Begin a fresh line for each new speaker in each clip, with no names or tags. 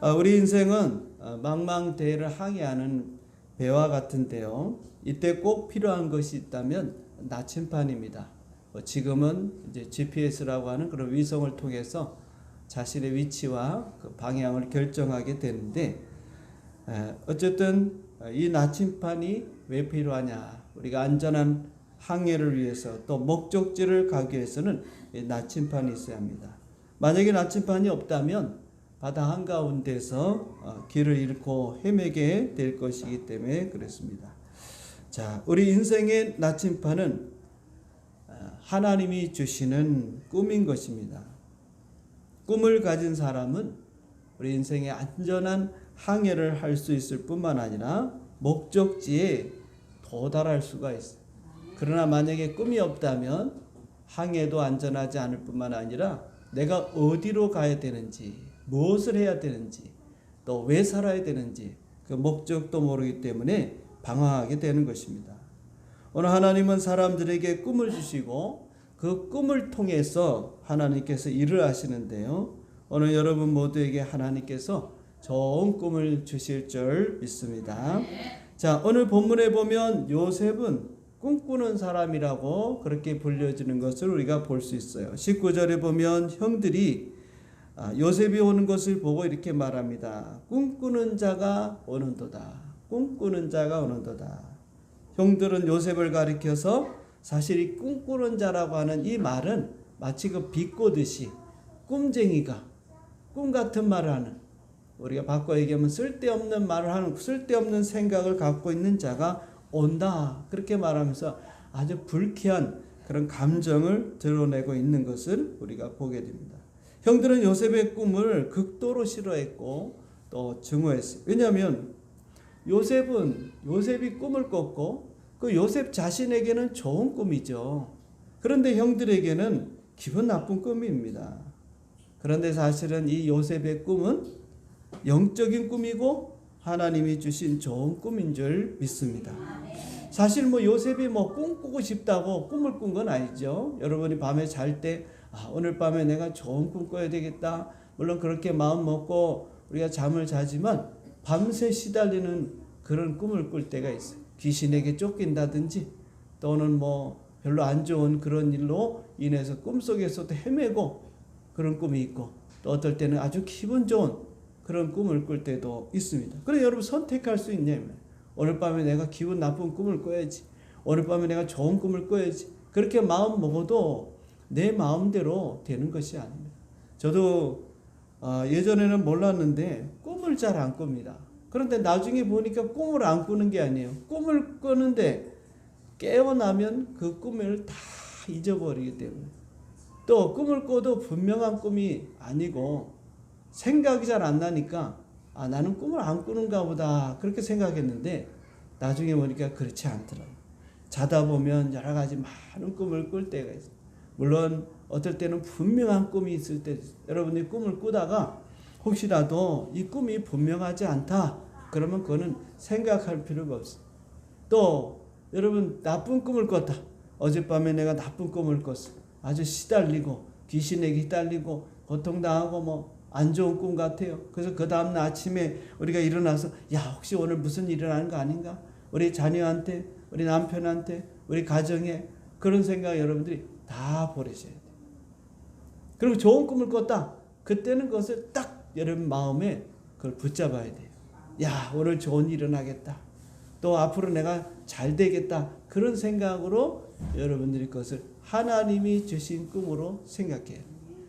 우리 인생은 망망대해를 항해하는 배와 같은데요. 이때 꼭 필요한 것이 있다면 나침판입니다. 지금은 이제 GPS라고 하는 그런 위성을 통해서 자신의 위치와 그 방향을 결정하게 되는데, 어쨌든 이 나침판이 왜 필요하냐? 우리가 안전한 항해를 위해서 또 목적지를 가기 위해서는 이 나침판이 있어야 합니다. 만약에 나침판이 없다면 바다 한가운데서 길을 잃고 헤매게 될 것이기 때문에 그렇습니다. 자, 우리 인생의 나침판은 하나님이 주시는 꿈인 것입니다. 꿈을 가진 사람은 우리 인생의 안전한 항해를 할 수 있을 뿐만 아니라 목적지에 도달할 수가 있어요. 그러나 만약에 꿈이 없다면 항해도 안전하지 않을 뿐만 아니라 내가 어디로 가야 되는지, 무엇을 해야 되는지, 또 왜 살아야 되는지 그 목적도 모르기 때문에 방황하게 되는 것입니다. 오늘 하나님은 사람들에게 꿈을 주시고 그 꿈을 통해서 하나님께서 일을 하시는데요. 오늘 여러분 모두에게 하나님께서 좋은 꿈을 주실 줄 믿습니다. 자, 오늘 본문에 보면 요셉은 꿈꾸는 사람이라고 그렇게 불려지는 것을 우리가 볼 수 있어요. 19절에 보면 형들이 요셉이 오는 것을 보고 이렇게 말합니다. 꿈꾸는 자가 오는도다. 꿈꾸는 자가 오는도다. 형들은 요셉을 가리켜서 사실 이 꿈꾸는 자라고 하는 이 말은 마치 그 비꼬듯이 꿈쟁이가 꿈 같은 말을 하는, 우리가 바꿔 얘기하면 쓸데없는 말을 하는, 쓸데없는 생각을 갖고 있는 자가 온다, 그렇게 말하면서 아주 불쾌한 그런 감정을 드러내고 있는 것을 우리가 보게 됩니다. 형들은 요셉의 꿈을 극도로 싫어했고 또 증오했어요. 왜냐하면 요셉이 꿈을 꿨고 그 요셉 자신에게는 좋은 꿈이죠. 그런데 형들에게는 기분 나쁜 꿈입니다. 그런데 사실은 이 요셉의 꿈은 영적인 꿈이고 하나님이 주신 좋은 꿈인 줄 믿습니다. 사실 요셉이 꿈꾸고 싶다고 꿈을 꾼 건 아니죠. 여러분이 밤에 잘 때 오늘 밤에 내가 좋은 꿈 꿔야 되겠다, 물론 그렇게 마음 먹고 우리가 잠을 자지만 밤새 시달리는 그런 꿈을 꿀 때가 있어요. 귀신에게 쫓긴다든지 또는 별로 안 좋은 그런 일로 인해서 꿈속에서도 헤매고 그런 꿈이 있고, 또 어떨 때는 아주 기분 좋은 그런 꿈을 꿀 때도 있습니다. 그래 여러분 선택할 수 있냐면, 오늘 밤에 내가 기분 나쁜 꿈을 꿔야지, 오늘 밤에 내가 좋은 꿈을 꿔야지, 그렇게 마음 먹어도 내 마음대로 되는 것이 아닙니다. 저도 예전에는 몰랐는데 꿈을 잘 안 꿉니다. 그런데 나중에 보니까 꿈을 안 꾸는 게 아니에요. 꿈을 꾸는데 깨어나면 그 꿈을 다 잊어버리기 때문에, 또 꿈을 꿔도 분명한 꿈이 아니고 생각이 잘 안 나니까 나는 꿈을 안 꾸는가 보다 그렇게 생각했는데 나중에 보니까 그렇지 않더라고요. 자다 보면 여러 가지 많은 꿈을 꿀 때가 있어요. 물론 어떨 때는 분명한 꿈이 있을 때, 여러분이 꿈을 꾸다가 혹시라도 이 꿈이 분명하지 않다 그러면 그거는 생각할 필요가 없어요. 또 여러분 나쁜 꿈을 꿨다. 어젯밤에 내가 나쁜 꿈을 꿨어. 아주 시달리고 귀신에게 시달리고 고통당하고 안 좋은 꿈 같아요. 그래서 그 다음날 아침에 우리가 일어나서 혹시 오늘 무슨 일이 나는 거 아닌가? 우리 자녀한테, 우리 남편한테, 우리 가정에 그런 생각 여러분들이 다 버리셔야 돼요. 그리고 좋은 꿈을 꿨다. 그때는 그것을 딱 여러분 마음에 그걸 붙잡아야 돼요. 오늘 좋은 일이 일어나겠다. 또 앞으로 내가 잘 되겠다. 그런 생각으로 여러분들이 그것을 하나님이 주신 꿈으로 생각해요.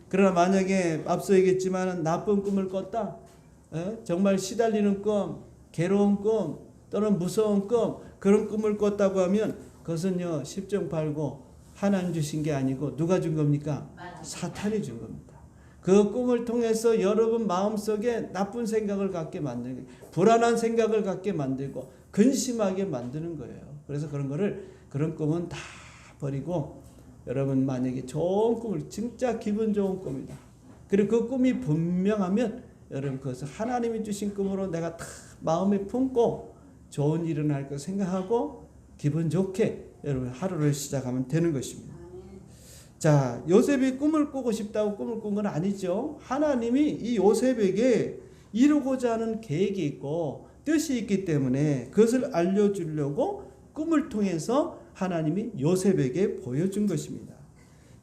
그러나 만약에 앞서 얘기했지만 나쁜 꿈을 꿨다. 정말 시달리는 꿈, 괴로운 꿈, 또는 무서운 꿈, 그런 꿈을 꿨다고 하면 그것은요 10정 팔고 하나님 주신 게 아니고 누가 준 겁니까? 사탄이 준 겁니다. 그 꿈을 통해서 여러분 마음속에 나쁜 생각을 갖게 만들고, 불안한 생각을 갖게 만들고, 근심하게 만드는 거예요. 그래서 그런 꿈은 다 버리고, 여러분 만약에 좋은 꿈을, 진짜 기분 좋은 꿈이다, 그리고 그 꿈이 분명하면 여러분 그것을 하나님이 주신 꿈으로 내가 다 마음에 품고 좋은 일이 일어날 거 생각하고 기분 좋게 여러분 하루를 시작하면 되는 것입니다. 자, 요셉이 꿈을 꾸고 싶다고 꿈을 꾼 건 아니죠. 하나님이 이 요셉에게 이루고자 하는 계획이 있고 뜻이 있기 때문에 그것을 알려주려고 꿈을 통해서 하나님이 요셉에게 보여준 것입니다.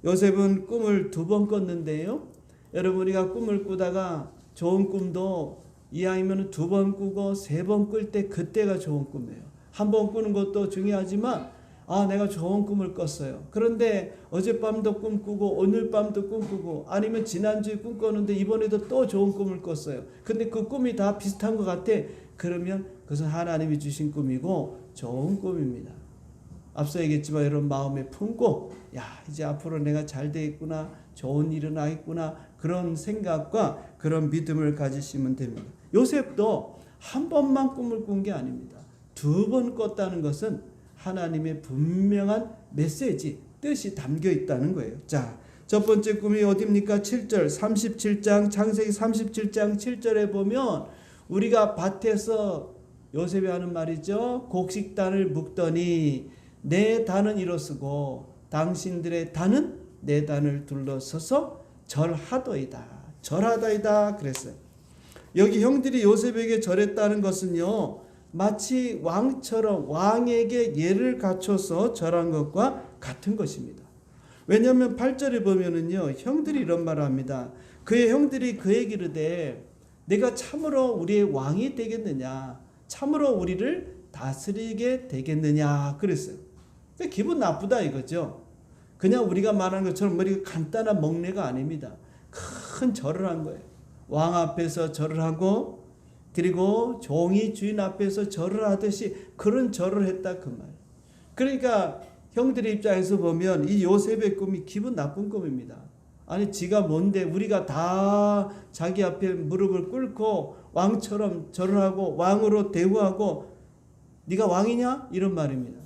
요셉은 꿈을 2번 꿨는데요. 여러분 우리가 꿈을 꾸다가 좋은 꿈도 이왕이면 2번 꾸고 3번 꿀 때 그때가 좋은 꿈이에요. 한 번 꾸는 것도 중요하지만 내가 좋은 꿈을 꿨어요. 그런데 어젯밤도 꿈꾸고 오늘 밤도 꿈꾸고 아니면 지난주에 꿈 꿨는데 이번에도 또 좋은 꿈을 꿨어요. 근데 그 꿈이 다 비슷한 것 같아. 그러면 그것은 하나님이 주신 꿈이고 좋은 꿈입니다. 앞서 얘기했지만 여러분 마음에 품고 이제 앞으로 내가 잘 되겠구나, 좋은 일은 하겠구나, 그런 생각과 그런 믿음을 가지시면 됩니다. 요셉도 한 번만 꿈을 꾼 게 아닙니다. 2번 꿨다는 것은 하나님의 분명한 메시지, 뜻이 담겨 있다는 거예요. 자, 첫 번째 꿈이 어디입니까? 7절, 37장, 창세기 37장 7절에 보면 우리가 밭에서 요셉이 하는 말이죠. 곡식단을 묶더니 내 단은 이로쓰고 당신들의 단은 내 단을 둘러서서 절하더이다. 절하더이다 그랬어요. 여기 형들이 요셉에게 절했다는 것은요, 마치 왕처럼 왕에게 예를 갖춰서 절한 것과 같은 것입니다. 왜냐하면 8절에 보면은요, 형들이 이런 말을 합니다. 그의 형들이 그에게 이르되 내가 참으로 우리의 왕이 되겠느냐, 참으로 우리를 다스리게 되겠느냐 그랬어요. 그러니까 기분 나쁘다 이거죠. 그냥 우리가 말하는 것처럼 머리가 간단한 먹내가 아닙니다. 큰 절을 한 거예요. 왕 앞에서 절을 하고 그리고 종이 주인 앞에서 절을 하듯이 그런 절을 했다 그 말. 그러니까 형들의 입장에서 보면 이 요셉의 꿈이 기분 나쁜 꿈입니다. 아니 지가 뭔데 우리가 다 자기 앞에 무릎을 꿇고 왕처럼 절을 하고 왕으로 대우하고 네가 왕이냐? 이런 말입니다.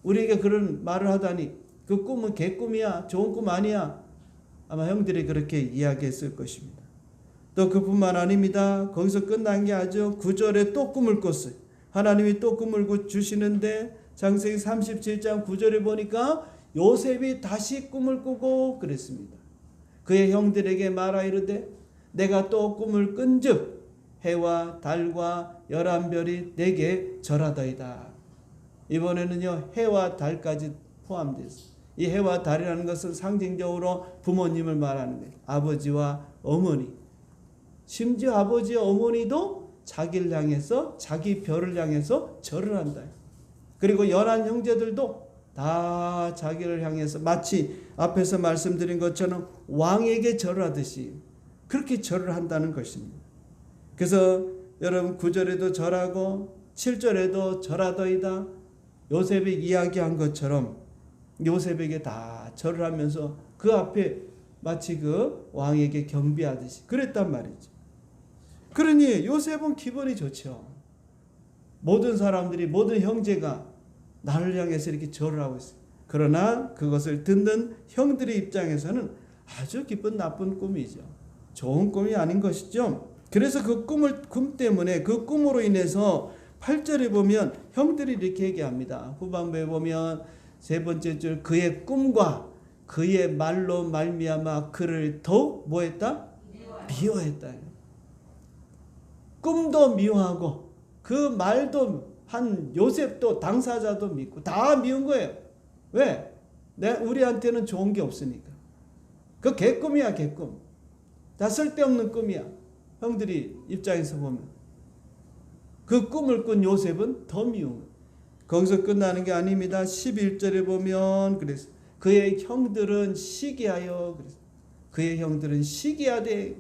우리에게 그런 말을 하다니 그 꿈은 개꿈이야, 좋은 꿈 아니야. 아마 형들이 그렇게 이야기했을 것입니다. 또 그뿐만 아닙니다. 거기서 끝난 게 아주 9절에 또 꿈을 꿨어요. 하나님이 또 꿈을 주시는데 창세기 37장 9절에 보니까 요셉이 다시 꿈을 꾸고 그랬습니다. 그의 형들에게 말하 이르되 내가 또 꿈을 꾼즉 해와 달과 11별이 내게 절하더이다. 이번에는요 해와 달까지 포함됐어요. 이 해와 달이라는 것은 상징적으로 부모님을 말하는 거예요. 아버지와 어머니. 심지어 아버지와 어머니도 자기를 향해서 자기 별을 향해서 절을 한다. 그리고 열한 형제들도 다 자기를 향해서 마치 앞에서 말씀드린 것처럼 왕에게 절을 하듯이 그렇게 절을 한다는 것입니다. 그래서 여러분 9절에도 절하고 7절에도 절하더이다. 요셉이 이야기한 것처럼 요셉에게 다 절을 하면서 그 앞에 마치 그 왕에게 경배하듯이 그랬단 말이죠. 그러니 요셉은 기분이 좋죠. 모든 사람들이 모든 형제가 나를 향해서 이렇게 절을 하고 있어요. 그러나 그것을 듣는 형들의 입장에서는 아주 기쁜 나쁜 꿈이죠. 좋은 꿈이 아닌 것이죠. 그래서 그 꿈 때문에 그 꿈으로 인해서 8절에 보면 형들이 이렇게 얘기합니다. 후반부에 보면 세 번째 줄 그의 꿈과 그의 말로 말미암아 그를 더욱 뭐했다? 미워했다. 꿈도 미워하고 그 말도 한 요셉도 당사자도 믿고 다 미운 거예요. 왜? 우리한테는 좋은 게 없으니까. 그 개꿈이야 개꿈. 다 쓸데없는 꿈이야. 형들이 입장에서 보면. 그 꿈을 꾼 요셉은 더 미운 거예요. 거기서 끝나는 게 아닙니다. 11절에 보면 그래서 그의 형들은 시기하여 그래서 그의 형들은 시기하되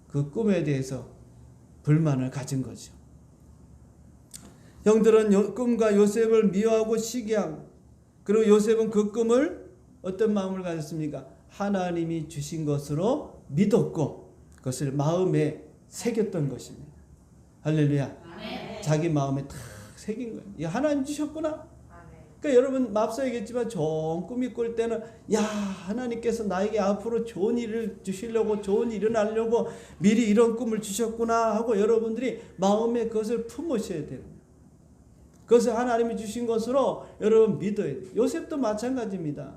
그 꿈에 대해서 불만을 가진 거죠. 형들은 꿈과 요셉을 미워하고 시기하고 그리고 요셉은 그 꿈을 어떤 마음을 가졌습니까? 하나님이 주신 것으로 믿었고 그것을 마음에 새겼던 것입니다. 할렐루야. 아멘. 자기 마음에 탁 새긴 거예요. 이 하나님 주셨구나. 그러니까 여러분 앞서 얘기했지만 좋은 꿈이 꿀 때는 하나님께서 나에게 앞으로 좋은 일을 주시려고 좋은 일을 하려고 미리 이런 꿈을 주셨구나 하고 여러분들이 마음에 그것을 품으셔야 돼요. 그것을 하나님이 주신 것으로 여러분 믿어야 돼요. 요셉도 마찬가지입니다.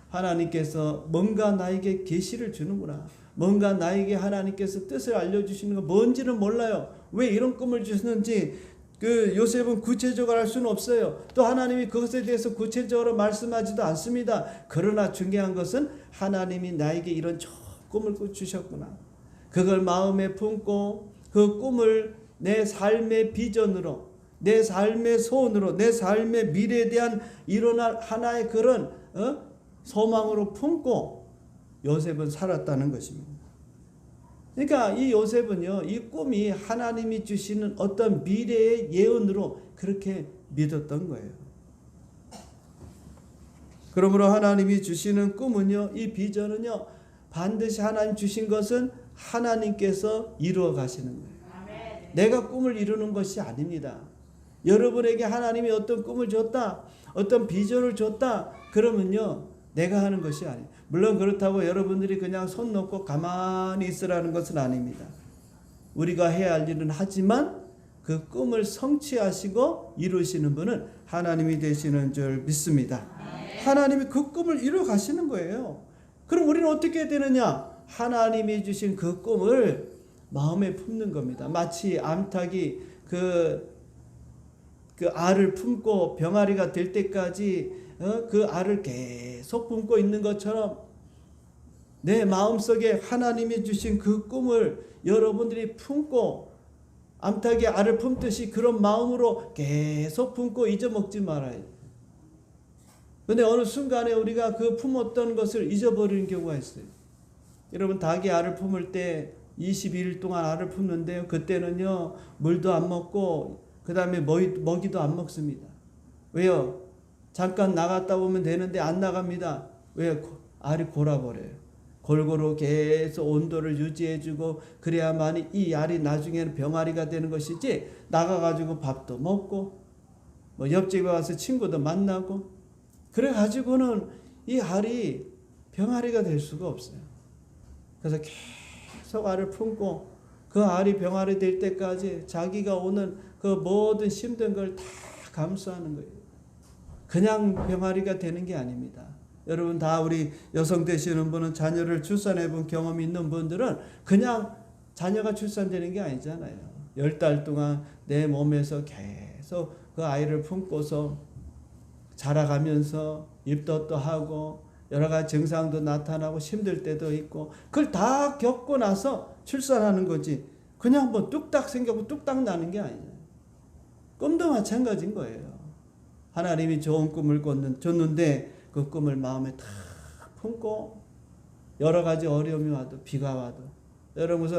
하나님께서 뭔가 나에게 계시를 주는구나. 뭔가 나에게 하나님께서 뜻을 알려주시는 거 뭔지는 몰라요. 왜 이런 꿈을 주시는지 요셉은 구체적으로 알 수는 없어요. 또 하나님이 그것에 대해서 구체적으로 말씀하지도 않습니다. 그러나 중요한 것은 하나님이 나에게 이런 좋은 꿈을 주셨구나. 그걸 마음에 품고 그 꿈을 내 삶의 비전으로, 내 삶의 소원으로, 내 삶의 미래에 대한 일어날 하나의 그런 소망으로 품고 요셉은 살았다는 것입니다. 그러니까 이 요셉은요, 이 꿈이 하나님이 주시는 어떤 미래의 예언으로 그렇게 믿었던 거예요. 그러므로 하나님이 주시는 꿈은요, 이 비전은요, 반드시 하나님 주신 것은 하나님께서 이루어 가시는 거예요. 내가 꿈을 이루는 것이 아닙니다. 여러분에게 하나님이 어떤 꿈을 줬다, 어떤 비전을 줬다, 그러면요, 내가 하는 것이 아니에요. 물론 그렇다고 여러분들이 그냥 손 놓고 가만히 있으라는 것은 아닙니다. 우리가 해야 할 일은 하지만 그 꿈을 성취하시고 이루시는 분은 하나님이 되시는 줄 믿습니다. 하나님이 그 꿈을 이루어 가시는 거예요. 그럼 우리는 어떻게 되느냐? 하나님이 주신 그 꿈을 마음에 품는 겁니다. 마치 암탉이 그 알을 품고 병아리가 될 때까지 그 알을 계속 품고 있는 것처럼 내 마음속에 하나님이 주신 그 꿈을 여러분들이 품고 암탉이 알을 품듯이 그런 마음으로 계속 품고 잊어먹지 말아요. 그런데 어느 순간에 우리가 그 품었던 것을 잊어버리는 경우가 있어요. 여러분, 닭이 알을 품을 때 22일 동안 알을 품는데요, 그때는요 물도 안 먹고 그 다음에 먹이도 안 먹습니다. 왜요? 잠깐 나갔다 오면 되는데 안 나갑니다. 왜? 알이 골아버려요. 골고루 계속 온도를 유지해주고 그래야만 이 알이 나중에는 병아리가 되는 것이지, 나가가지고 밥도 먹고 뭐 옆집에 와서 친구도 만나고 그래가지고는 이 알이 병아리가 될 수가 없어요. 그래서 계속 알을 품고 그 알이 병아리 될 때까지 자기가 오는 그 모든 힘든 걸 다 감수하는 거예요. 그냥 병아리가 되는 게 아닙니다. 여러분 다 우리 여성 되시는 분은 자녀를 출산해 본 경험이 있는 분들은 그냥 자녀가 출산되는 게 아니잖아요. 10달 동안 내 몸에서 계속 그 아이를 품고서 자라가면서 입덧도 하고 여러 가지 증상도 나타나고 힘들 때도 있고 그걸 다 겪고 나서 출산하는 거지, 그냥 뭐 뚝딱 생기고 뚝딱 나는 게 아니에요. 꿈도 마찬가지인 거예요. 하나님이 좋은 꿈을 줬는데 그 꿈을 마음에 다 품고 여러 가지 어려움이 와도 비가 와도, 여러분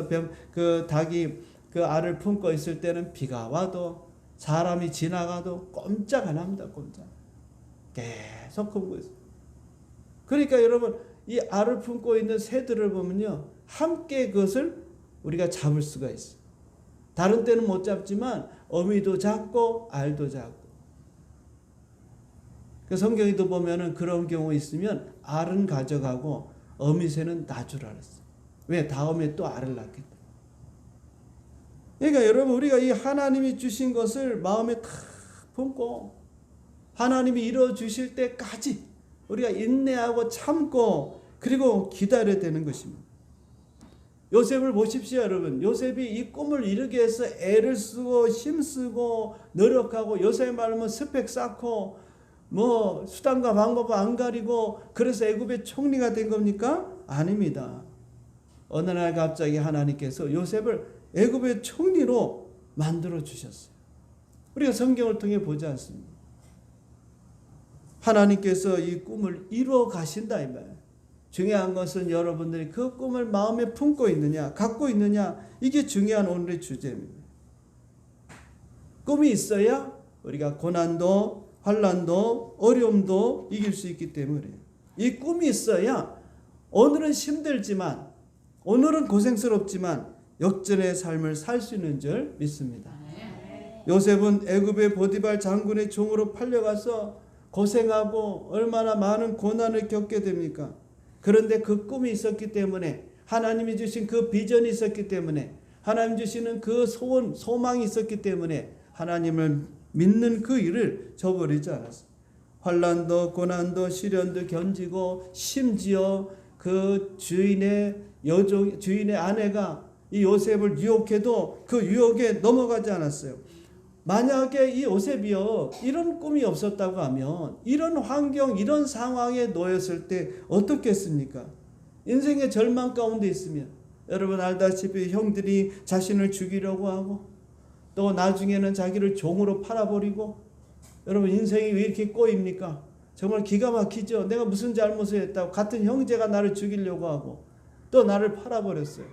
그 닭이 그 알을 품고 있을 때는 비가 와도 사람이 지나가도 꼼짝 안 합니다. 꼼짝. 계속 품고 있어요. 그러니까 여러분 이 알을 품고 있는 새들을 보면요, 함께 그것을 우리가 잡을 수가 있어요. 다른 때는 못 잡지만 어미도 잡고 알도 잡고. 그 성경에도 보면은 그런 경우 있으면 알은 가져가고 어미새는 놔줄 알았어요. 왜? 다음에 또 알을 낳기 때문에. 그러니까 여러분 우리가 이 하나님이 주신 것을 마음에 탁 품고 하나님이 이루어 주실 때까지 우리가 인내하고 참고 그리고 기다려야 되는 것입니다. 요셉을 보십시오, 여러분. 요셉이 이 꿈을 이루기 위해서 애를 쓰고 힘쓰고 노력하고, 요셉의 말하면 스펙 쌓고 뭐 수단과 방법을 안 가리고 그래서 애굽의 총리가 된 겁니까? 아닙니다. 어느 날 갑자기 하나님께서 요셉을 애굽의 총리로 만들어 주셨어요. 우리가 성경을 통해 보지 않습니까? 하나님께서 이 꿈을 이루어 가신다 이 말이에요. 중요한 것은 여러분들이 그 꿈을 마음에 품고 있느냐, 갖고 있느냐, 이게 중요한 오늘의 주제입니다. 꿈이 있어야 우리가 고난도, 환난도, 어려움도 이길 수 있기 때문에, 이 꿈이 있어야 오늘은 힘들지만, 오늘은 고생스럽지만 역전의 삶을 살 수 있는 줄 믿습니다. 요셉은 애굽의 보디발 장군의 종으로 팔려가서 고생하고 얼마나 많은 고난을 겪게 됩니까? 그런데 그 꿈이 있었기 때문에, 하나님이 주신 그 비전이 있었기 때문에, 하나님 주시는 그 소원, 소망이 있었기 때문에 하나님을 믿는 그 일을 저버리지 않았어요. 환난도 고난도 시련도 견디고 심지어 그 주인의 주인의 아내가 이 요셉을 유혹해도 그 유혹에 넘어가지 않았어요. 만약에 이 요셉이요 이런 꿈이 없었다고 하면 이런 환경 이런 상황에 놓였을 때 어떻겠습니까? 인생의 절망 가운데 있으면 여러분 알다시피 형들이 자신을 죽이려고 하고 또 나중에는 자기를 종으로 팔아버리고 여러분 인생이 왜 이렇게 꼬입니까? 정말 기가 막히죠. 내가 무슨 잘못을 했다고 같은 형제가 나를 죽이려고 하고 또 나를 팔아버렸어요.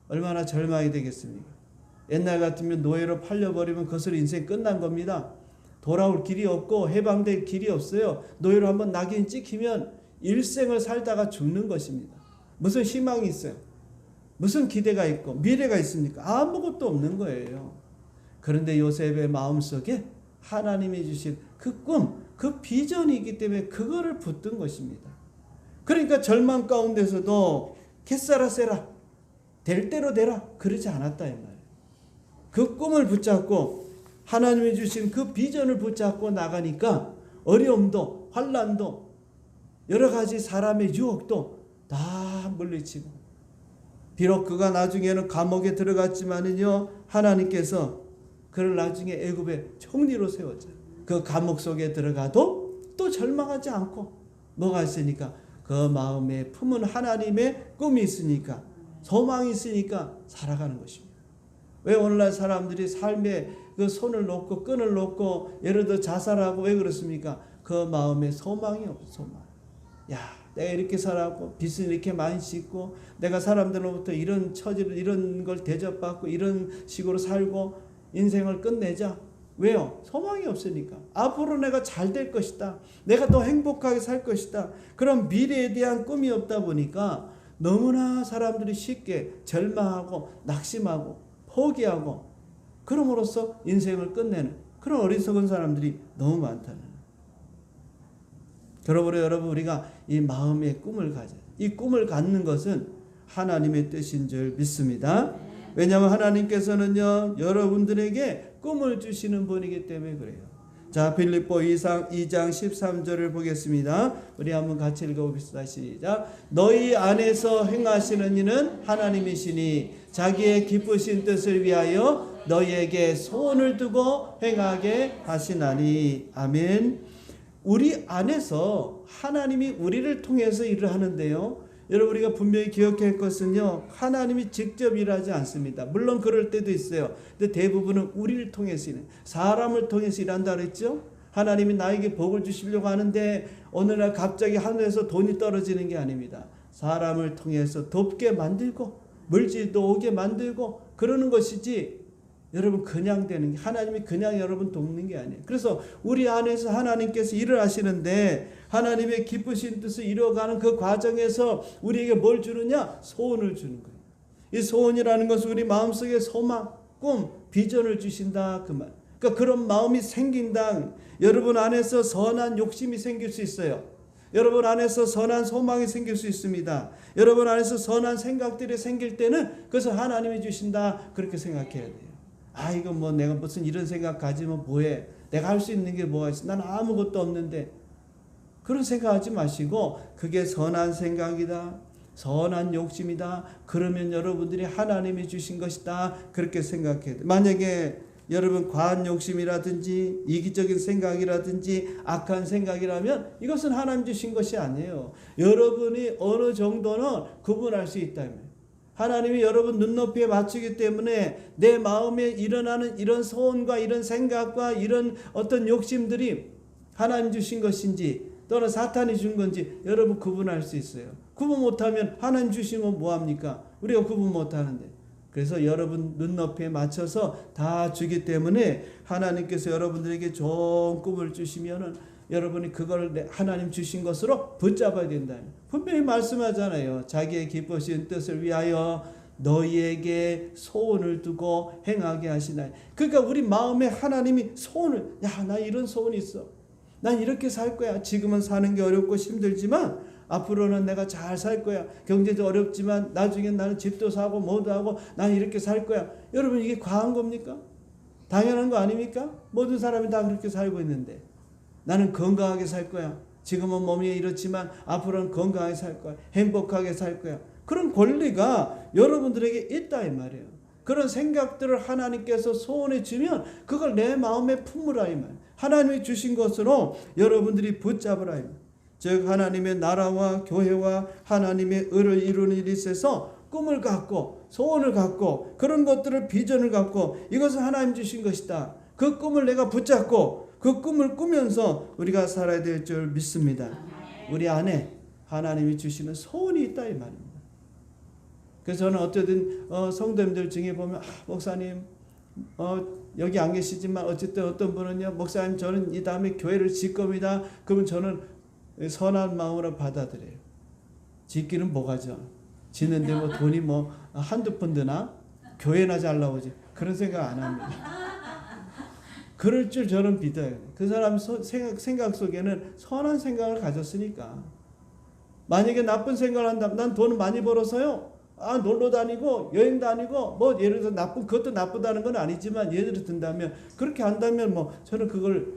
얼마나 절망이 되겠습니까? 옛날 같으면 노예로 팔려버리면 그것으로 인생 끝난 겁니다. 돌아올 길이 없고 해방될 길이 없어요. 노예로 한번 낙인 찍히면 일생을 살다가 죽는 것입니다. 무슨 희망이 있어요? 무슨 기대가 있고 미래가 있습니까? 아무것도 없는 거예요. 그런데 요셉의 마음속에 하나님이 주신 그 꿈, 그 비전이 있기 때문에 그거를 붙든 것입니다. 그러니까 절망 가운데서도 겟사라세라 될 대로 되라 그러지 않았다 이 말이에요. 그 꿈을 붙잡고 하나님이 주신 그 비전을 붙잡고 나가니까 어려움도 환난도 여러 가지 사람의 유혹도 다 물리치고 비록 그가 나중에는 감옥에 들어갔지만은요 하나님께서 그를 나중에 애굽의 총리로 세웠잖아요. 그 감옥 속에 들어가도 또 절망하지 않고 뭐가 있으니까 그 마음에 품은 하나님의 꿈이 있으니까 소망이 있으니까 살아가는 것입니다. 왜 오늘날 사람들이 삶에 그 손을 놓고 끈을 놓고 예를 들어 자살하고 왜 그렇습니까? 그 마음에 소망이 없어. 소망. 야, 내가 이렇게 살았고 빚을 이렇게 많이 짓고 내가 사람들로부터 이런 처지를 이런 걸 대접받고 이런 식으로 살고 인생을 끝내자. 왜요? 소망이 없으니까. 앞으로 내가 잘 될 것이다. 내가 더 행복하게 살 것이다. 그런 미래에 대한 꿈이 없다 보니까 너무나 사람들이 쉽게 절망하고 낙심하고 포기하고 그럼으로써 인생을 끝내는 그런 어리석은 사람들이 너무 많다는 거예요. 그러므로 여러분 우리가 이 마음의 꿈을 가져요. 이 꿈을 갖는 것은 하나님의 뜻인 줄 믿습니다. 왜냐하면 하나님께서는요 여러분들에게 꿈을 주시는 분이기 때문에 그래요. 자, 빌립보 2장 13절을 보겠습니다. 우리 한번 같이 읽어봅시다. 시작. 너희 안에서 행하시는 이는 하나님이시니 자기의 기쁘신 뜻을 위하여 너희에게 소원을 두고 행하게 하시나니. 아멘. 우리 안에서 하나님이 우리를 통해서 일을 하는데요. 여러분 우리가 분명히 기억해야 할 것은요. 하나님이 직접 일하지 않습니다. 물론 그럴 때도 있어요. 근데 대부분은 우리를 통해서 일해요. 사람을 통해서 일한다 그랬죠. 하나님이 나에게 복을 주시려고 하는데 어느 날 갑자기 하늘에서 돈이 떨어지는 게 아닙니다. 사람을 통해서 돕게 만들고 물질도 오게 만들고 그러는 것이지 여러분 그냥 되는 게 하나님이 그냥 여러분 돕는 게 아니에요. 그래서 우리 안에서 하나님께서 일을 하시는데 하나님의 기쁘신 뜻을 이루어가는 그 과정에서 우리에게 뭘 주느냐? 소원을 주는 거예요. 이 소원이라는 것은 우리 마음속에 소망, 꿈, 비전을 주신다 그 말. 그러니까 그런 마음이 생긴다. 여러분 안에서 선한 욕심이 생길 수 있어요. 여러분 안에서 선한 소망이 생길 수 있습니다. 여러분 안에서 선한 생각들이 생길 때는 그것을 하나님이 주신다 그렇게 생각해야 돼요. 아 이거 뭐 내가 무슨 이런 생각 가지면 뭐해? 내가 할 수 있는 게 뭐가 있어? 나는 아무것도 없는데. 그런 생각하지 마시고 그게 선한 생각이다. 선한 욕심이다. 그러면 여러분들이 하나님이 주신 것이다. 그렇게 생각해야 돼요. 만약에 여러분 과한 욕심이라든지 이기적인 생각이라든지 악한 생각이라면 이것은 하나님 주신 것이 아니에요. 여러분이 어느 정도는 구분할 수 있다. 하나님이 여러분 눈높이에 맞추기 때문에 내 마음에 일어나는 이런 소원과 이런 생각과 이런 어떤 욕심들이 하나님 주신 것인지 또는 사탄이 준 건지 여러분 구분할 수 있어요. 구분 못하면 하나님 주신 건 뭐합니까? 우리가 구분 못하는데. 그래서 여러분 눈높이에 맞춰서 다 주기 때문에 하나님께서 여러분들에게 좋은 꿈을 주시면은 여러분이 그걸 하나님 주신 것으로 붙잡아야 된다. 분명히 말씀하잖아요. 자기의 기쁘신 뜻을 위하여 너희에게 소원을 두고 행하게 하시나. 그러니까 우리 마음에 하나님이 소원을, 야, 나 이런 소원이 있어. 난 이렇게 살 거야. 지금은 사는 게 어렵고 힘들지만 앞으로는 내가 잘 살 거야. 경제도 어렵지만 나중엔 나는 집도 사고 뭐도 하고 난 이렇게 살 거야. 여러분 이게 과한 겁니까? 당연한 거 아닙니까? 모든 사람이 다 그렇게 살고 있는데 나는 건강하게 살 거야. 지금은 몸이 이렇지만 앞으로는 건강하게 살 거야. 행복하게 살 거야. 그런 권리가 여러분들에게 있다 이 말이에요. 그런 생각들을 하나님께서 소원해 주면 그걸 내 마음에 품으라 이 말. 하나님이 주신 것으로 여러분들이 붙잡으라 이 말. 즉 하나님의 나라와 교회와 하나님의 의를 이루는 일이 있어서 꿈을 갖고 소원을 갖고 그런 것들을 비전을 갖고 이것은 하나님 주신 것이다. 그 꿈을 내가 붙잡고 그 꿈을 꾸면서 우리가 살아야 될 줄 믿습니다. 우리 안에 하나님이 주시는 소원이 있다 이 말입니다. 그래서 저는 어쨌든 성도님들 중에 보면 목사님 여기 안 계시지만 어쨌든 어떤 분은요 목사님 저는 이 다음에 교회를 질 겁니다. 그러면 저는 선한 마음으로 받아들여요. 짓기는 뭐가죠? 짓는데 뭐 돈이 뭐 한두 푼 드나? 교회나 잘 나오지. 그런 생각 안 합니다. 그럴 줄 저는 믿어요. 그 사람 생각 속에는 선한 생각을 가졌으니까. 만약에 나쁜 생각을 한다면 난 돈 많이 벌어서요. 놀러 다니고 여행 다니고 뭐 예를 들어서 그것도 나쁘다는 건 아니지만 예를 든다면 그렇게 한다면 뭐 저는 그걸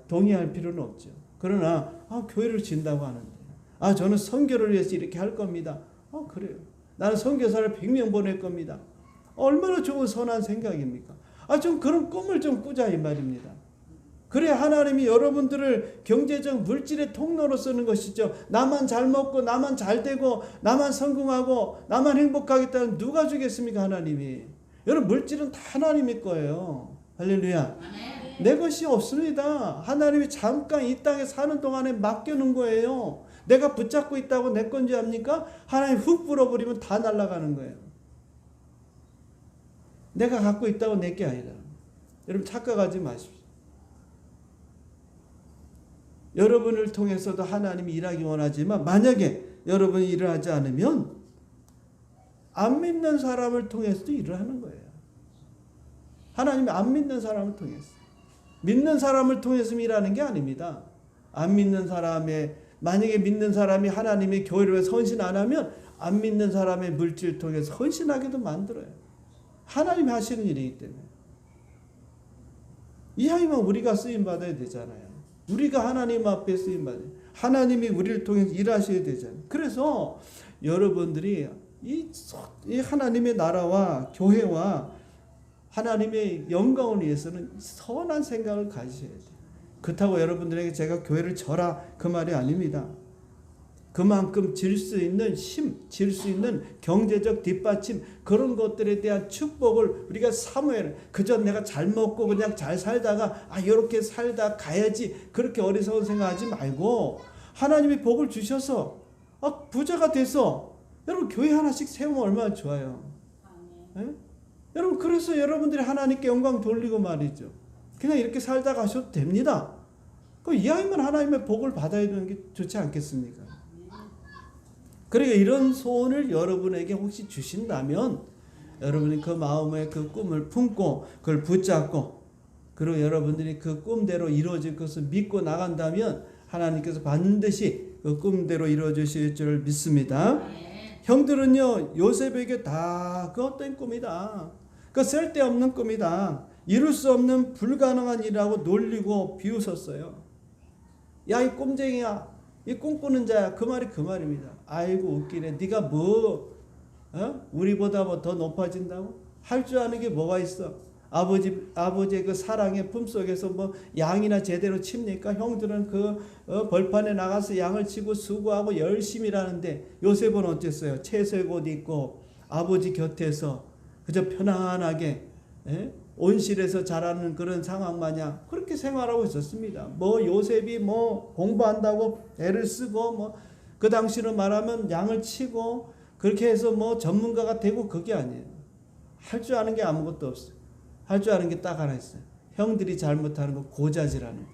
동의할 필요는 없죠. 그러나 교회를 진다고 하는데 저는 선교를 위해서 이렇게 할 겁니다. 그래요. 나는 선교사를 100명 보낼 겁니다. 얼마나 좋은 선한 생각입니까? 좀 그런 꿈을 좀 꾸자 이 말입니다. 그래야 하나님이 여러분들을 경제적 물질의 통로로 쓰는 것이죠. 나만 잘 먹고 나만 잘 되고 나만 성공하고 나만 행복하겠다는 누가 주겠습니까? 하나님이. 여러분 물질은 다 하나님의 거예요. 할렐루야. 내 것이 없습니다. 하나님이 잠깐 이 땅에 사는 동안에 맡겨놓은 거예요. 내가 붙잡고 있다고 내 건지 압니까? 하나님 훅 불어버리면 다 날아가는 거예요. 내가 갖고 있다고 내 게 아니라. 여러분 착각하지 마십시오. 여러분을 통해서도 하나님이 일하기 원하지만 만약에 여러분이 일을 하지 않으면 안 믿는 사람을 통해서도 일을 하는 거예요. 하나님이 안 믿는 사람을 통해서. 믿는 사람을 통해서 일하는 게 아닙니다. 안 믿는 사람의 만약에 믿는 사람이 하나님의 교회를 위해서 헌신 안 하면 안 믿는 사람의 물질 통해서 헌신하게도 만들어요. 하나님이 하시는 일이기 때문에. 이왕이면 우리가 쓰임받아야 되잖아요. 우리가 하나님 앞에 쓰임받아요. 하나님이 우리를 통해서 일하셔야 되잖아요. 그래서 여러분들이 이 하나님의 나라와 교회와 하나님의 영광을 위해서는 선한 생각을 가지셔야 돼요. 그렇다고 여러분들에게 제가 교회를 져라 그 말이 아닙니다. 그만큼 질 수 있는 질 수 있는 경제적 뒷받침 그런 것들에 대한 축복을 우리가 사모해요. 그저 내가 잘 먹고 그냥 잘 살다가 이렇게 살다 가야지 그렇게 어리석은 생각하지 말고 하나님이 복을 주셔서 부자가 돼서 여러분 교회 하나씩 세우면 얼마나 좋아요. 네? 여러분 그래서 여러분들이 하나님께 영광 돌리고 말이죠. 그냥 이렇게 살다 가셔도 됩니다. 이왕이면 하나님의 복을 받아야 되는 게 좋지 않겠습니까? 그러니까 이런 소원을 여러분에게 혹시 주신다면 여러분이 그 마음에 그 꿈을 품고 그걸 붙잡고 그리고 여러분들이 그 꿈대로 이루어질 것을 믿고 나간다면 하나님께서 반드시 그 꿈대로 이루어 주실 줄 믿습니다. 형들은요 요셉에게 다 그 헛된 꿈이다. 그 쓸데없는 꿈이다. 이룰 수 없는 불가능한 일이라고 놀리고 비웃었어요. 야 이 꼼쟁이야. 이 꿈꾸는 자야. 그 말이 그 말입니다. 아이고 웃기네. 네가 뭐 우리보다 뭐 더 높아진다고? 할 줄 아는 게 뭐가 있어? 아버지의 그 사랑의 품속에서 뭐 양이나 제대로 칩니까? 형들은 그 벌판에 나가서 양을 치고 수고하고 열심히 일하는데 요셉은 어땠어요? 채색 옷 입고 아버지 곁에서 그저 편안하게 온실에서 자라는 그런 상황 마냥 그렇게 생활하고 있었습니다. 뭐 요셉이 뭐 공부한다고 애를 쓰고 뭐 그 당시로 말하면 양을 치고 그렇게 해서 뭐 전문가가 되고 그게 아니에요. 할 줄 아는 게 아무것도 없어요. 할 줄 아는 게 딱 하나 있어요. 형들이 잘못하는 거 고자질하는 거.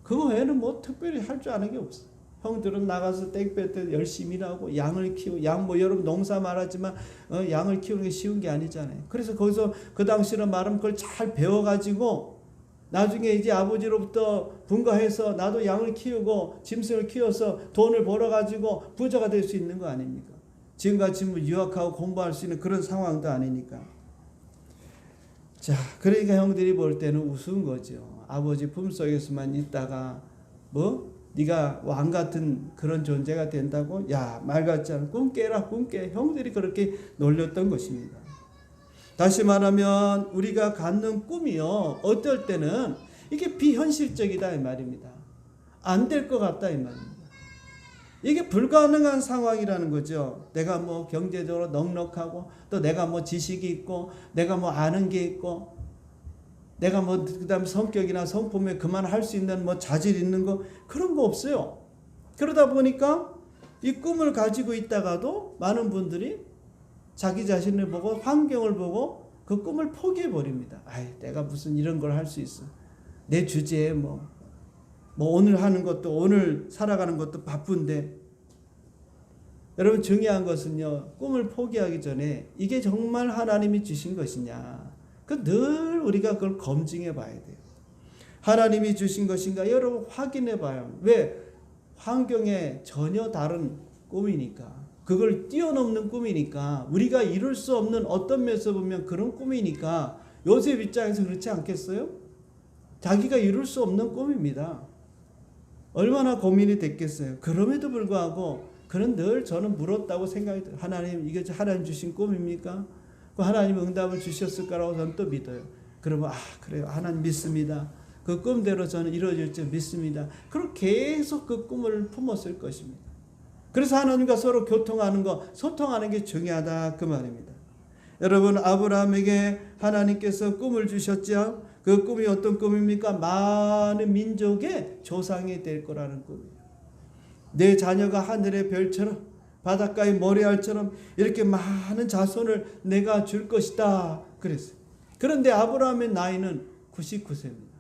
그거 외에는 뭐 특별히 할 줄 아는 게 없어요. 형들은 나가서 땡볕 때 열심히 일하고 양을 키우고 양 뭐 여러분 농사 말하지만 양을 키우는 게 쉬운 게 아니잖아요. 그래서 거기서 그 당시로 말하면 그걸 잘 배워가지고 나중에 이제 아버지로부터 분가해서 나도 양을 키우고 짐승을 키워서 돈을 벌어가지고 부자가 될 수 있는 거 아닙니까? 지금같이 뭐 유학하고 공부할 수 있는 그런 상황도 아니니까. 자, 그러니까 형들이 볼 때는 우스운 거죠. 아버지 품속에서만 있다가 뭐 네가 왕 같은 그런 존재가 된다고? 야, 말 같지 않아. 꿈 깨라, 꿈 깨. 형들이 그렇게 놀렸던 것입니다. 다시 말하면 우리가 갖는 꿈이요, 어떨 때는 이게 비현실적이다 이 말입니다. 안 될 것 같다 이 말입니다. 이게 불가능한 상황이라는 거죠. 내가 뭐 경제적으로 넉넉하고, 또 내가 뭐 지식이 있고, 내가 뭐 아는 게 있고, 내가 뭐 그다음 성격이나 성품에 그만할 수 있는 뭐 자질 있는 거, 그런 거 없어요. 그러다 보니까 이 꿈을 가지고 있다가도 많은 분들이 자기 자신을 보고 환경을 보고 그 꿈을 포기해 버립니다. 아이, 내가 무슨 이런 걸 할 수 있어. 내 주제에 뭐 오늘 하는 것도, 오늘 살아가는 것도 바쁜데. 여러분, 중요한 것은요, 꿈을 포기하기 전에 이게 정말 하나님이 주신 것이냐, 그 늘 우리가 그걸 검증해 봐야 돼요. 하나님이 주신 것인가 여러분 확인해 봐요. 왜? 환경에 전혀 다른 꿈이니까, 그걸 뛰어넘는 꿈이니까, 우리가 이룰 수 없는, 어떤 면에서 보면 그런 꿈이니까. 요셉 입장에서 그렇지 않겠어요? 자기가 이룰 수 없는 꿈입니다. 얼마나 고민이 됐겠어요. 그럼에도 불구하고 그는 늘 저는 물었다고 생각이 들어요. 하나님, 이게 하나님 주신 꿈입니까? 하나님 응답을 주셨을 거라고 저는 또 믿어요. 그러면 그래요, 하나님 믿습니다. 그 꿈대로 저는 이루어질 줄 믿습니다. 그럼 계속 그 꿈을 품었을 것입니다. 그래서 하나님과 서로 교통하는 거, 소통하는 게 중요하다 그 말입니다. 여러분, 아브라함에게 하나님께서 꿈을 주셨죠. 그 꿈이 어떤 꿈입니까? 많은 민족의 조상이 될 거라는 꿈이에요. 내 자녀가 하늘의 별처럼, 바닷가의 모래알처럼 이렇게 많은 자손을 내가 줄 것이다 그랬어요. 그런데 아브라함의 나이는 99세입니다.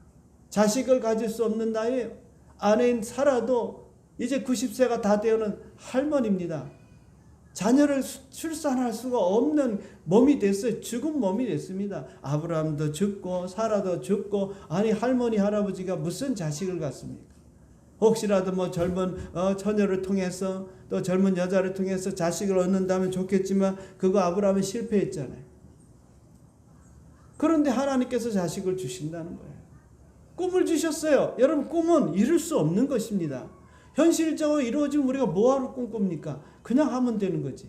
자식을 가질 수 없는 나이에요. 아내인 사라도 이제 90세가 다 되어는 할머니입니다. 자녀를 출산할 수가 없는 몸이 됐어요. 죽은 몸이 됐습니다. 아브라함도 죽고 사라도 죽고, 아니 할머니 할아버지가 무슨 자식을 갖습니까? 혹시라도 뭐 젊은 처녀를 통해서, 또 젊은 여자를 통해서 자식을 얻는다면 좋겠지만 그거 아브라함이 실패했잖아요. 그런데 하나님께서 자식을 주신다는 거예요. 꿈을 주셨어요. 여러분, 꿈은 이룰 수 없는 것입니다. 현실적으로 이루어지면 우리가 뭐하러 꿈꿉니까? 그냥 하면 되는 거지.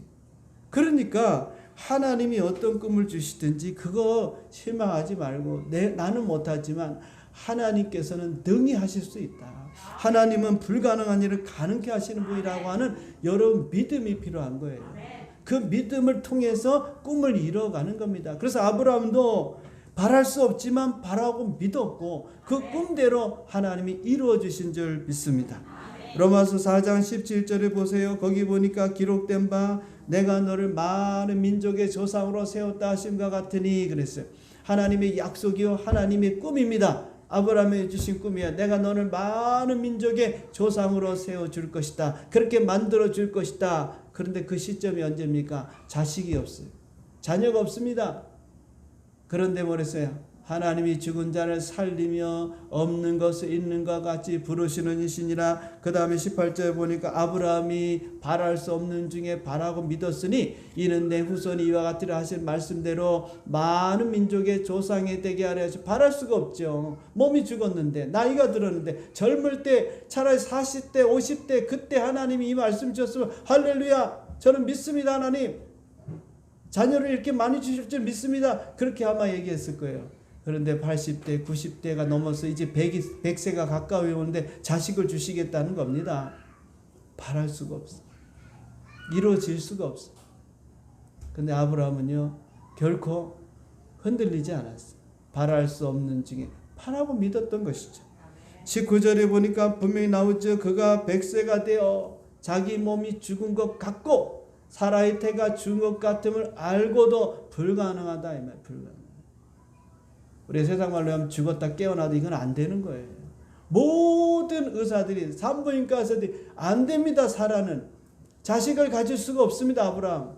그러니까 하나님이 어떤 꿈을 주시든지 그거 실망하지 말고, 나는 못하지만 하나님께서는 능히 하실 수 있다. 하나님은 불가능한 일을 가능케 하시는 분이라고 하는 여러분 믿음이 필요한 거예요. 그 믿음을 통해서 꿈을 이뤄가는 겁니다. 그래서 아브라함도 바랄 수 없지만 바라고 믿었고 그 꿈대로 하나님이 이루어 주신 줄 믿습니다. 로마서 4장 17절에 보세요. 거기 보니까 기록된 바 내가 너를 많은 민족의 조상으로 세웠다 하심과 같으니 그랬어요. 하나님의 약속이요, 하나님의 꿈입니다. 아브라함이 주신 꿈이야. 내가 너를 많은 민족의 조상으로 세워줄 것이다. 그렇게 만들어줄 것이다. 그런데 그 시점이 언제입니까? 자식이 없어요. 자녀가 없습니다. 그런데 뭐랬어요? 하나님이 죽은 자를 살리며 없는 것을 있는 것 같이 부르시는 이시니라. 그 다음에 18절에 보니까 아브라함이 바랄 수 없는 중에 바라고 믿었으니 이는 내 후손이 이와 같으리라 하신 말씀대로 많은 민족의 조상이 되게 하려 하시. 바랄 수가 없죠. 몸이 죽었는데, 나이가 들었는데, 젊을 때 차라리 40대 50대 그때 하나님이 이 말씀 주셨으면 할렐루야, 저는 믿습니다. 하나님 자녀를 이렇게 많이 주실 줄 믿습니다. 그렇게 아마 얘기했을 거예요. 그런데 80대 90대가 넘어서 이제 100세가 가까이 오는데 자식을 주시겠다는 겁니다. 바랄 수가 없어. 이루어질 수가 없어. 근데 아브라함은요, 결코 흔들리지 않았어요. 바랄 수 없는 중에 바라고 믿었던 것이죠. 19절에 보니까 분명히 나오죠. 그가 100세가 되어 자기 몸이 죽은 것 같고 사라의 태가 죽은 것 같음을 알고도 불가능하다 이 말. 불가능. 우리 세상 말로 하면 죽었다 깨어나도 이건 안 되는 거예요. 모든 의사들이, 산부인과 의사들이 안 됩니다. 사라는 자식을 가질 수가 없습니다. 아브라함,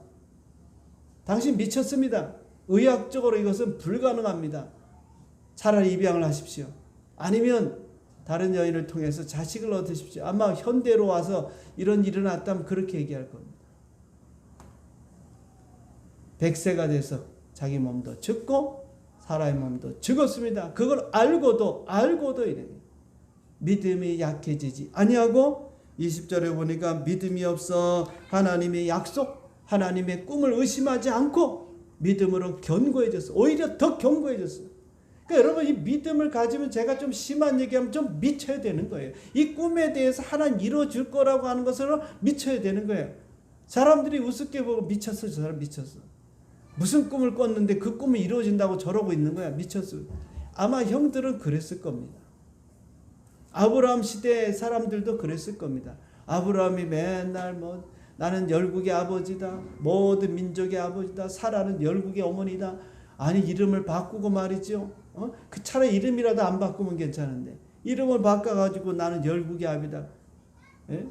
당신 미쳤습니다. 의학적으로 이것은 불가능합니다. 차라리 입양을 하십시오. 아니면 다른 여인을 통해서 자식을 얻으십시오. 아마 현대로 와서 이런 일이 일어났다면 그렇게 얘기할 겁니다. 100세가 돼서 자기 몸도 죽고 사라의 몸도 죽었습니다. 그걸 알고도 이래. 믿음이 약해지지 아니하고 20절에 보니까 믿음이 없어 하나님의 약속, 하나님의 꿈을 의심하지 않고 믿음으로 견고해졌어. 오히려 더 견고해졌어. 그러니까 여러분 이 믿음을 가지면 제가 좀 심한 얘기하면 좀 미쳐야 되는 거예요. 이 꿈에 대해서 하나님 이루어줄 거라고 하는 것으로 미쳐야 되는 거예요. 사람들이 우습게 보고 미쳤어. 저 사람 미쳤어. 무슨 꿈을 꿨는데 그 꿈이 이루어진다고 저러고 있는 거야. 미쳤어. 아마 형들은 그랬을 겁니다. 아브라함 시대 사람들도 그랬을 겁니다. 아브라함이 맨날 뭐 나는 열국의 아버지다. 모든 민족의 아버지다. 사라는 열국의 어머니다. 아니 이름을 바꾸고 말이죠. 그 차라리 이름이라도 안 바꾸면 괜찮은데 이름을 바꿔가지고 나는 열국의 아비다. 예?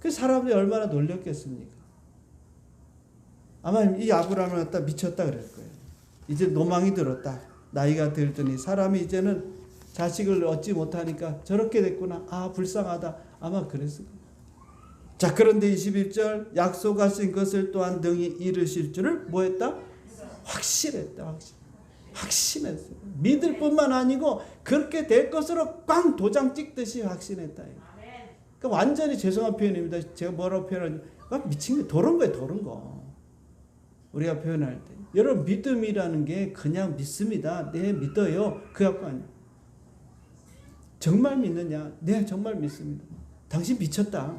그 사람들이 얼마나 놀렸겠습니까? 아마 이 아브라함을 갖다 미쳤다 그럴 거예요. 이제 노망이 들었다. 나이가 들더니 사람이 이제는 자식을 얻지 못하니까 저렇게 됐구나. 아 불쌍하다. 아마 그랬을 거예요. 자 그런데 21절 약속하신 것을 또한 등이 이루실 줄을 뭐했다? 확신했다. 확신했어요. 믿을 뿐만 아니고 그렇게 될 것으로 꽝 도장 찍듯이 확신했다. 그러니까 완전히 죄송한 표현입니다. 제가 뭐라고 표현하냐? 미친 거 도른 거예요. 도른 거. 우리가 표현할 때. 여러분 믿음이라는 게 그냥 믿습니다. 네 믿어요. 그 갖고 아니야. 정말 믿느냐? 네 정말 믿습니다. 당신 미쳤다.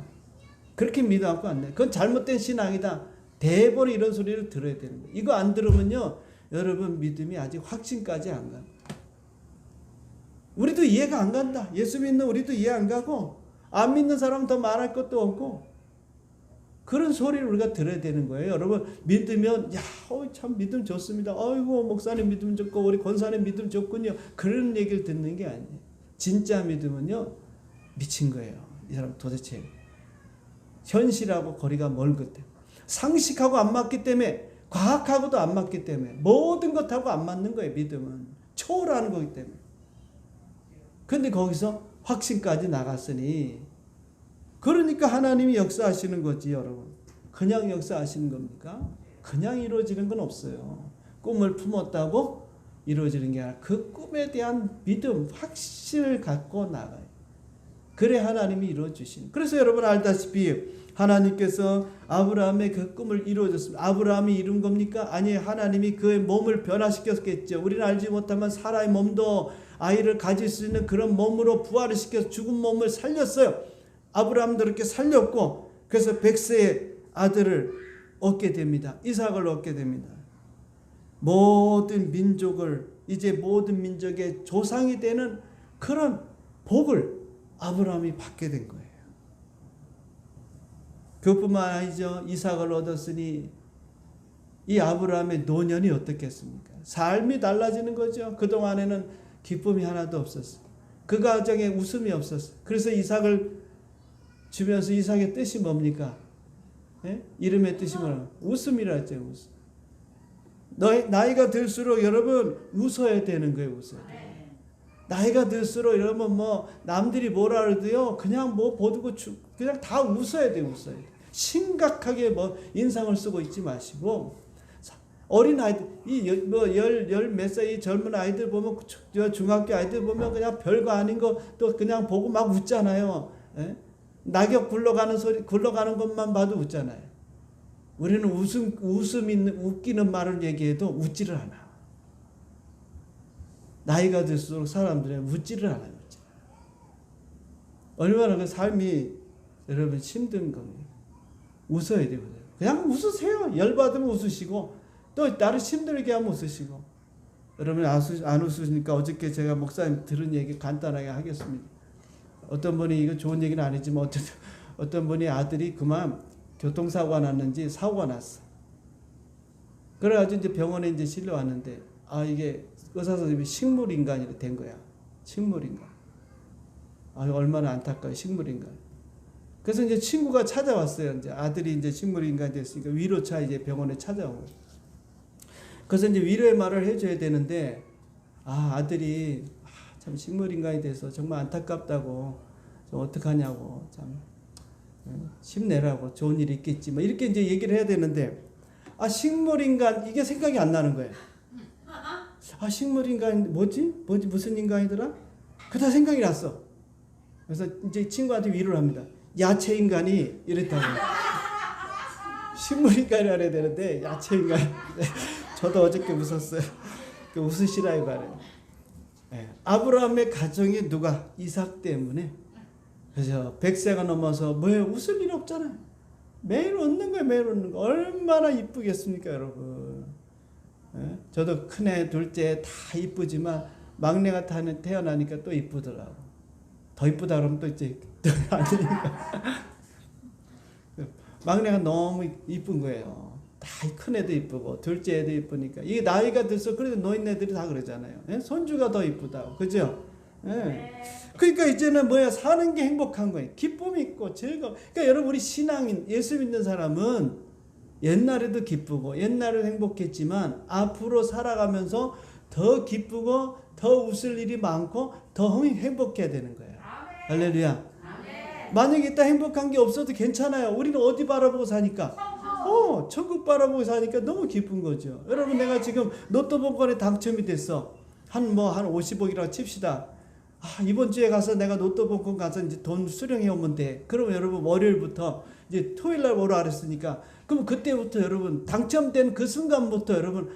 그렇게 믿어갖고 안 돼. 그건 잘못된 신앙이다. 대번에 이런 소리를 들어야 되는 거예요. 이거 안 들으면요. 여러분 믿음이 아직 확신까지 안 가. 우리도 이해가 안 간다. 예수 믿는 우리도 이해 안 가고 안 믿는 사람은 더 말할 것도 없고 그런 소리를 우리가 들어야 되는 거예요. 여러분 믿으면 참 믿음 좋습니다. 아이고 목사님 믿음 좋고 우리 권사님 믿음 좋군요. 그런 얘기를 듣는 게 아니에요. 진짜 믿음은요. 미친 거예요. 이 사람 도대체 현실하고 거리가 멀 것 때문에 상식하고 안 맞기 때문에 과학하고도 안 맞기 때문에 모든 것하고 안 맞는 거예요. 믿음은 초월하는 거기 때문에. 근데 거기서 확신까지 나갔으니 그러니까 하나님이 역사하시는 거지 여러분. 그냥 역사하시는 겁니까? 그냥 이루어지는 건 없어요. 꿈을 품었다고 이루어지는 게 아니라 그 꿈에 대한 믿음, 확신을 갖고 나가요. 그래 하나님이 이루어주시는. 그래서 여러분 알다시피 하나님께서 아브라함의 그 꿈을 이루어줬습니다. 아브라함이 이룬 겁니까? 아니에요. 하나님이 그의 몸을 변화시켰겠죠. 우리는 알지 못하면 사라의 몸도 아이를 가질 수 있는 그런 몸으로 부활을 시켜서 죽은 몸을 살렸어요. 아브라함도 이렇게 살렸고 그래서 100세의 아들을 얻게 됩니다. 이삭을 얻게 됩니다. 모든 민족을 이제 모든 민족의 조상이 되는 그런 복을 아브라함이 받게 된 거예요. 그뿐만 아니죠. 이삭을 얻었으니 이 아브라함의 노년이 어떻겠습니까? 삶이 달라지는 거죠. 그동안에는 기쁨이 하나도 없었어요. 그 가정에 웃음이 없었어요. 그래서 이삭을 주면서 이삭의 뜻이 뭡니까? 예? 이름의 뜻이 뭐라고? 웃음이라 했죠. 웃음. 나이가 들수록 여러분 웃어야 되는 거예요. 웃어야 돼요. 나이가 들수록 여러분 뭐 남들이 뭐라 그래도요 그냥 뭐 보고 그냥 다 웃어야 돼요. 웃어야 돼요. 심각하게 뭐 인상을 쓰고 있지 마시고 어린 아이들 열 몇 살 이 젊은 아이들 보면 중학교 아이들 보면 그냥 별거 아닌 거 또 그냥 보고 막 웃잖아요. 예? 낙엽 굴러가는 소리 굴러가는 것만 봐도 웃잖아요. 우리는 웃음 있는 웃기는 말을 얘기해도 웃지를 않아. 나이가 들수록 사람들은 웃지를 않아요. 얼마나 그 삶이 여러분 힘든 겁니다. 웃어야 되거든요. 그냥 웃으세요. 열받으면 웃으시고 또 나를 힘들게 하면 웃으시고. 여러분 안 웃으시니까 어저께 제가 목사님 들은 얘기 간단하게 하겠습니다. 어떤 분이 이거 좋은 얘기는 아니지만 어떤 분이 아들이 그만 교통사고가 났는지 사고가 났어. 그래가지고 이제 병원에 이제 실려왔는데 이게 의사 선생님이 식물인간이 된 거야. 식물인간. 얼마나 안타까워. 식물인간. 그래서 이제 친구가 찾아왔어요. 이제 아들이 이제 식물인간이 됐으니까 위로차 이제 병원에 찾아온 거예요. 그래서 이제 위로의 말을 해줘야 되는데 아들이 참 식물인간이 돼서 정말 안타깝다고 좀 어떡하냐고 참 힘내라고 좋은 일이 있겠지 뭐 이렇게 이제 얘기를 해야 되는데 식물인간 이게 생각이 안 나는 거예요. 식물인간 뭐지 무슨 인간이더라? 그다 생각이 났어. 그래서 이제 친구한테 위로를 합니다. 야채 인간이 이랬다고. 식물 인간이 알아야 되는데 야채 인간. 저도 어저께 웃었어요. 그 웃으시라 이 말이에요. 네. 아브라함의 가정이 누가? 이삭 때문에. 그래서 100세가 넘어서 뭐예요? 웃을 일 없잖아요. 매일 웃는 거예요. 매일 웃는 거. 얼마나 이쁘겠습니까 여러분. 네? 저도 큰애 둘째 다 이쁘지만 막내가 태어나니까 또 이쁘더라고. 더 이쁘다 그러면 또 이제 안 되니까. 막내가 너무 이쁜 거예요. 다 큰 애도 이쁘고 둘째 애도 이쁘니까 이게 나이가 들서 그래도 노인네들이 다 그러잖아요. 예? 손주가 더 이쁘다고. 그죠? 예. 그러니까 이제는 뭐야? 사는 게 행복한 거예요. 기쁨이 있고 즐거움. 그러니까 여러분 우리 신앙인 예수 믿는 사람은 옛날에도 기쁘고 옛날에도 행복했지만 앞으로 살아가면서 더 기쁘고 더 웃을 일이 많고 더 행복해야 되는 거예요. 할렐루야. 만약에 이따 행복한 게 없어도 괜찮아요. 우리는 어디 바라보고 사니까? 천국 바라보고 사니까 너무 기쁜 거죠. 여러분 내가 지금 로또 복권에 당첨이 됐어. 한 50억이라고 칩시다. 이번 주에 가서 내가 로또 복권 가서 이제 돈 수령해 오면 돼. 그러면 여러분 월요일부터 이제 토요일 날 오라 그랬으니까 그럼 그때부터 여러분 당첨된 그 순간부터 여러분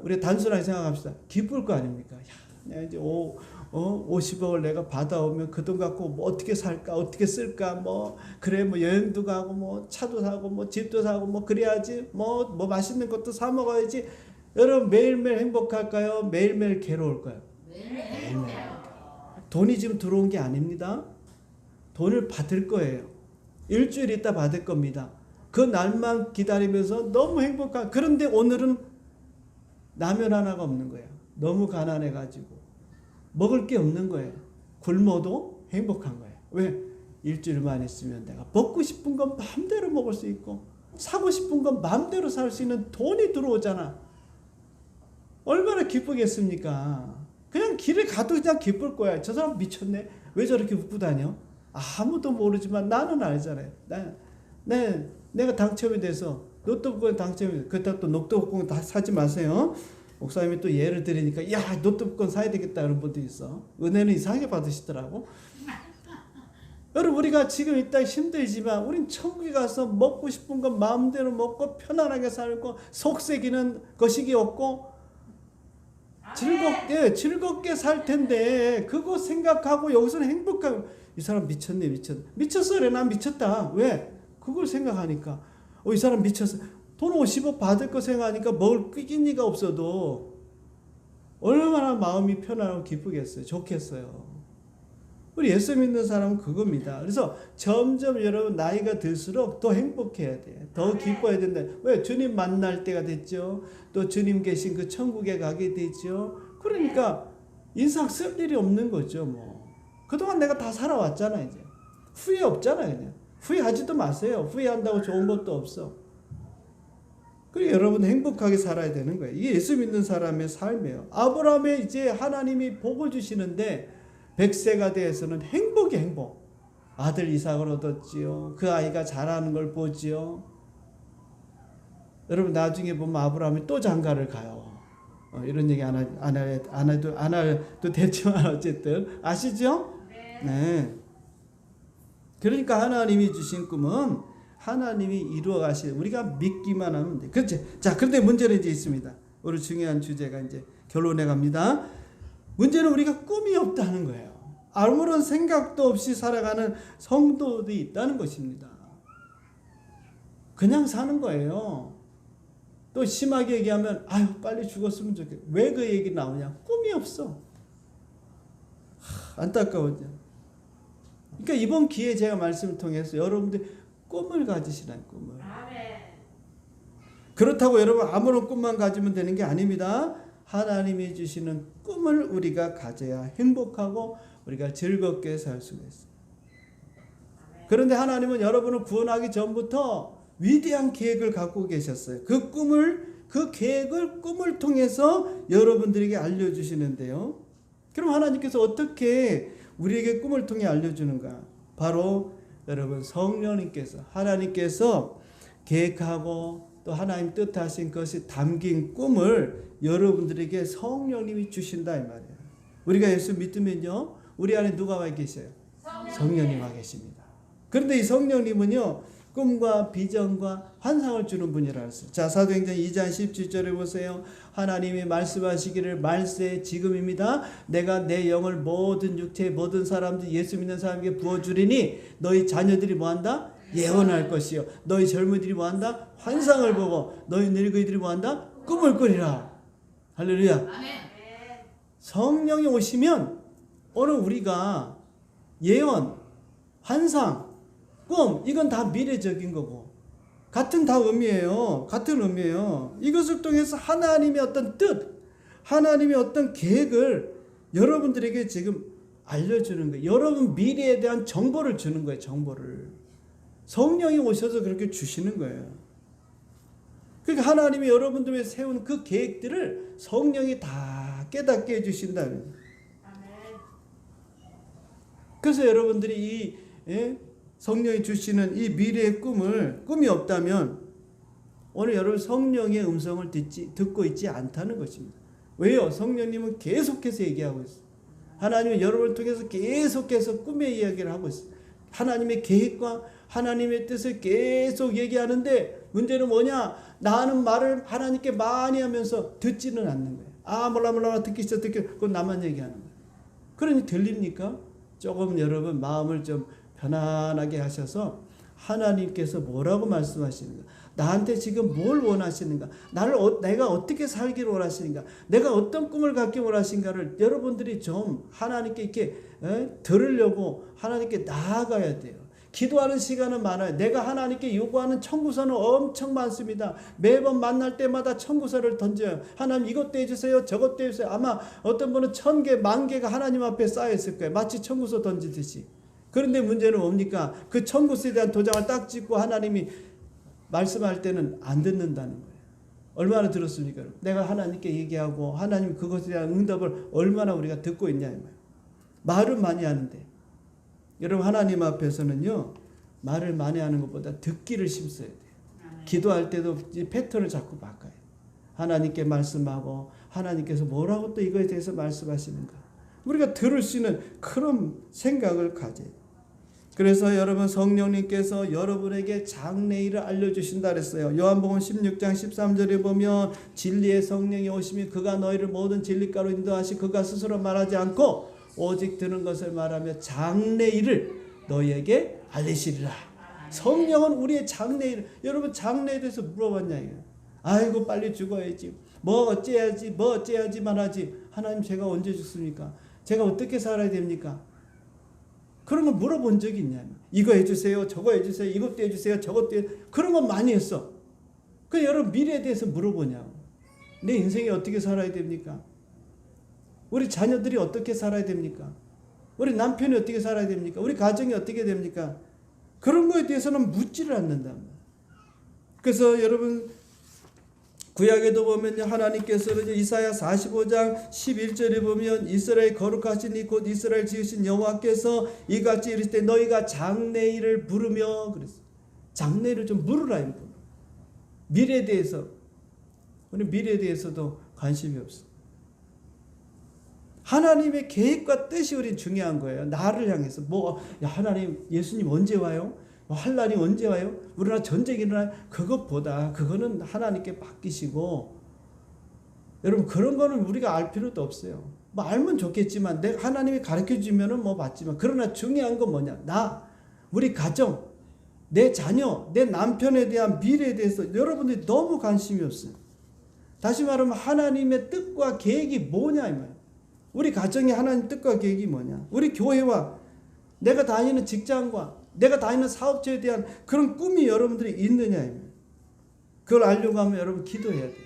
우리 단순하게 생각합시다. 기쁠 거 아닙니까? 내가 이제 50억을 내가 받아오면 그 돈 갖고 뭐 어떻게 살까 어떻게 쓸까 그래 여행도 가고 차도 사고 집도 사고 그래야지 뭐 맛있는 것도 사 먹어야지. 여러분 매일매일 행복할까요? 매일매일 괴로울까요? 매일매일. 돈이 지금 들어온 게 아닙니다. 돈을 받을 거예요. 일주일 있다 받을 겁니다. 그 날만 기다리면서 너무 행복한. 그런데 오늘은 라면 하나가 없는 거예요. 너무 가난해가지고 먹을 게 없는 거예요. 굶어도 행복한 거예요. 왜? 일주일만 있으면 내가 먹고 싶은 건 마음대로 먹을 수 있고 사고 싶은 건 마음대로 살 수 있는 돈이 들어오잖아. 얼마나 기쁘겠습니까? 그냥 길에 가도 그냥 기쁠 거야. 저 사람 미쳤네. 왜 저렇게 웃고 다녀? 아무도 모르지만 나는 알잖아요. 내가 당첨이 돼서 로또 복권 당첨이 돼서 그렇다고 또 로또 복권 다 사지 마세요. 목사님이 또 예를 들으니까 로또 복권 사야 되겠다 이런 분도 있어. 은혜는 이상하게 받으시더라고. 여러분 우리가 지금 이따 힘들지만 우린 천국에 가서 먹고 싶은 건 마음대로 먹고 편안하게 살고 속색이는 것이 없고 즐겁게 살 텐데 그거 생각하고 여기서는 행복하고 이 사람 미쳤네. 미쳤어. 그래 난 미쳤다. 왜? 그걸 생각하니까 이 사람 미쳤어. 돈 50억 받을 거 생각하니까 먹을 끼니가 없어도 얼마나 마음이 편안하고 기쁘겠어요. 좋겠어요. 우리 예수 믿는 사람은 그겁니다. 그래서 점점 여러분 나이가 들수록 더 행복해야 돼. 더 기뻐야 된다. 왜? 주님 만날 때가 됐죠. 또 주님 계신 그 천국에 가게 되죠. 그러니까 인상 쓸 일이 없는 거죠. 그동안 내가 다 살아왔잖아. 이제 후회 없잖아. 그냥 후회하지도 마세요. 후회한다고 좋은 것도 없어. 그리고 여러분 행복하게 살아야 되는 거예요. 이게 예수 믿는 사람의 삶이에요. 아브라함에 이제 하나님이 복을 주시는데 100세가 되어서는 행복이 행복. 아들 이삭을 얻었지요. 그 아이가 자라는 걸 보지요. 여러분 나중에 보면 아브라함이 또 장가를 가요. 이런 얘기 안 해도 됐지만 어쨌든 아시죠? 네. 그러니까 하나님이 주신 꿈은 하나님이 이루어 가실 우리가 믿기만 하면 돼. 그렇지? 자, 그런데 문제는 이제 있습니다. 우리 중요한 주제가 이제 결론에 갑니다. 문제는 우리가 꿈이 없다는 거예요. 아무런 생각도 없이 살아가는 성도들이 있다는 것입니다. 그냥 사는 거예요. 또 심하게 얘기하면 빨리 죽었으면 좋겠다. 왜 그 얘기 나오냐? 꿈이 없어. 안타까워져. 그러니까 이번 기회에 제가 말씀을 통해서 여러분들 꿈을 가지시라는 꿈을. 그렇다고 여러분 아무런 꿈만 가지면 되는 게 아닙니다. 하나님이 주시는 꿈을 우리가 가져야 행복하고 우리가 즐겁게 살 수가 있어요. 그런데 하나님은 여러분을 구원하기 전부터 위대한 계획을 갖고 계셨어요. 그 계획을 꿈을 통해서 여러분들에게 알려주시는데요. 그럼 하나님께서 어떻게 우리에게 꿈을 통해 알려주는가? 바로 여러분 성령님께서 하나님께서 계획하고 또 하나님 뜻하신 것이 담긴 꿈을 여러분들에게 성령님이 주신다 이 말이에요. 우리가 예수 믿으면요, 우리 안에 누가 와 계세요? 성령님 와 계십니다. 그런데 이 성령님은요, 꿈과 비전과 환상을 주는 분이라 했어요. 자, 사도행전 2장 17절에 보세요. 하나님이 말씀하시기를 말세 지금입니다. 내가 내 영을 모든 육체 모든 사람들 예수 믿는 사람에게 부어주리니 너희 자녀들이 뭐한다? 예언할 것이요. 너희 젊은이들이 뭐한다? 환상을 보고 너희 늙은이들이 뭐한다? 꿈을 꾸리라. 할렐루야. 성령이 오시면 오늘 우리가 예언, 환상, 꿈, 이건 다 미래적인 거고 같은 다 의미예요. 같은 의미예요. 이것을 통해서 하나님의 어떤 뜻, 하나님의 어떤 계획을 여러분들에게 지금 알려주는 거예요. 여러분 미래에 대한 정보를 주는 거예요. 정보를. 성령이 오셔서 그렇게 주시는 거예요. 그러니까 하나님이 여러분들 위해 세운 그 계획들을 성령이 다 깨닫게 해주신다는 거예요. 그래서 여러분들이 성령이 주시는 이 미래의 꿈이 없다면 오늘 여러분 성령의 음성을 듣고 있지 않다는 것입니다. 왜요? 성령님은 계속해서 얘기하고 있어요. 하나님은 여러분을 통해서 계속해서 꿈의 이야기를 하고 있어요. 하나님의 계획과 하나님의 뜻을 계속 얘기하는데 문제는 뭐냐? 나는 말을 하나님께 많이 하면서 듣지는 않는 거예요. 아, 몰라 듣기 싫어 그건 나만 얘기하는 거예요. 그러니 들립니까? 조금 여러분 마음을 좀 편안하게 하셔서 하나님께서 뭐라고 말씀하시는가? 나한테 지금 뭘 원하시는가? 내가 어떻게 살기를 원하시는가? 내가 어떤 꿈을 갖기 원하신가를 여러분들이 좀 하나님께 이렇게 들으려고 하나님께 나아가야 돼요. 기도하는 시간은 많아요. 내가 하나님께 요구하는 청구서는 엄청 많습니다. 매번 만날 때마다 청구서를 던져요. 하나님 이것도 해주세요. 저것도 해주세요. 아마 어떤 분은 1000개, 10,000개가 하나님 앞에 쌓여있을 거예요. 마치 청구서 던지듯이. 그런데 문제는 뭡니까? 그 청구서에 대한 도장을 딱 찍고 하나님이 말씀할 때는 안 듣는다는 거예요. 얼마나 들었습니까? 내가 하나님께 얘기하고 하나님 그것에 대한 응답을 얼마나 우리가 듣고 있냐 이 말이에요. 말은 많이 하는데 여러분 하나님 앞에서는요 말을 많이 하는 것보다 듣기를 힘써야 돼요. 기도할 때도 이 패턴을 자꾸 바꿔요. 하나님께 말씀하고 하나님께서 뭐라고 또 이거에 대해서 말씀하시는가 우리가 들을 수 있는 그런 생각을 가져요. 그래서 여러분 성령님께서 여러분에게 장래일을 알려주신다 그랬어요. 요한복음 16장 13절에 보면 진리의 성령이 오시면 그가 너희를 모든 진리가로 인도하시 그가 스스로 말하지 않고 오직 들은 것을 말하며 장래일을 너희에게 알리시리라. 성령은 우리의 장래일. 여러분 장래에 대해서 물어봤냐 이거. 아이고 빨리 죽어야지. 뭐 어째야지만 하지. 하나님 제가 언제 죽습니까? 제가 어떻게 살아야 됩니까? 그런 걸 물어본 적이 있냐. 이거 해주세요. 저거 해주세요. 이것도 해주세요. 저것도 해주세요. 그런 건 많이 했어. 그래서 여러분 미래에 대해서 물어보냐고. 내 인생이 어떻게 살아야 됩니까? 우리 자녀들이 어떻게 살아야 됩니까? 우리 남편이 어떻게 살아야 됩니까? 우리 가정이 어떻게 됩니까? 그런 거에 대해서는 묻지를 않는다. 그래서 여러분 구약에도 보면 하나님께서는 이사야 45장 11절에 보면 이스라엘 거룩하신 이 곧 이스라엘 지으신 여호와께서 이같이 이르실 때 너희가 장래일을 부르며 그랬어요. 장래일을 좀 물으라. 미래에 대해서 우리 미래에 대해서도 관심이 없어. 하나님의 계획과 뜻이 우리 중요한 거예요. 나를 향해서 하나님 예수님 언제 와요? 할 날이 언제 와요? 우리나라 전쟁이 일어나요? 그것보다 그거는 하나님께 맡기시고 여러분 그런 거는 우리가 알 필요도 없어요. 알면 좋겠지만 하나님이 가르쳐 주면은 받지만 그러나 중요한 건 뭐냐? 우리 가정, 내 자녀, 내 남편에 대한 미래에 대해서 여러분들이 너무 관심이 없어요. 다시 말하면 하나님의 뜻과 계획이 뭐냐 이 말이에요. 우리 가정의 하나님 뜻과 계획이 뭐냐? 우리 교회와 내가 다니는 직장과 내가 다니는 사업체에 대한 그런 꿈이 여러분들이 있느냐. 그걸 알려고 하면 여러분 기도해야 돼요.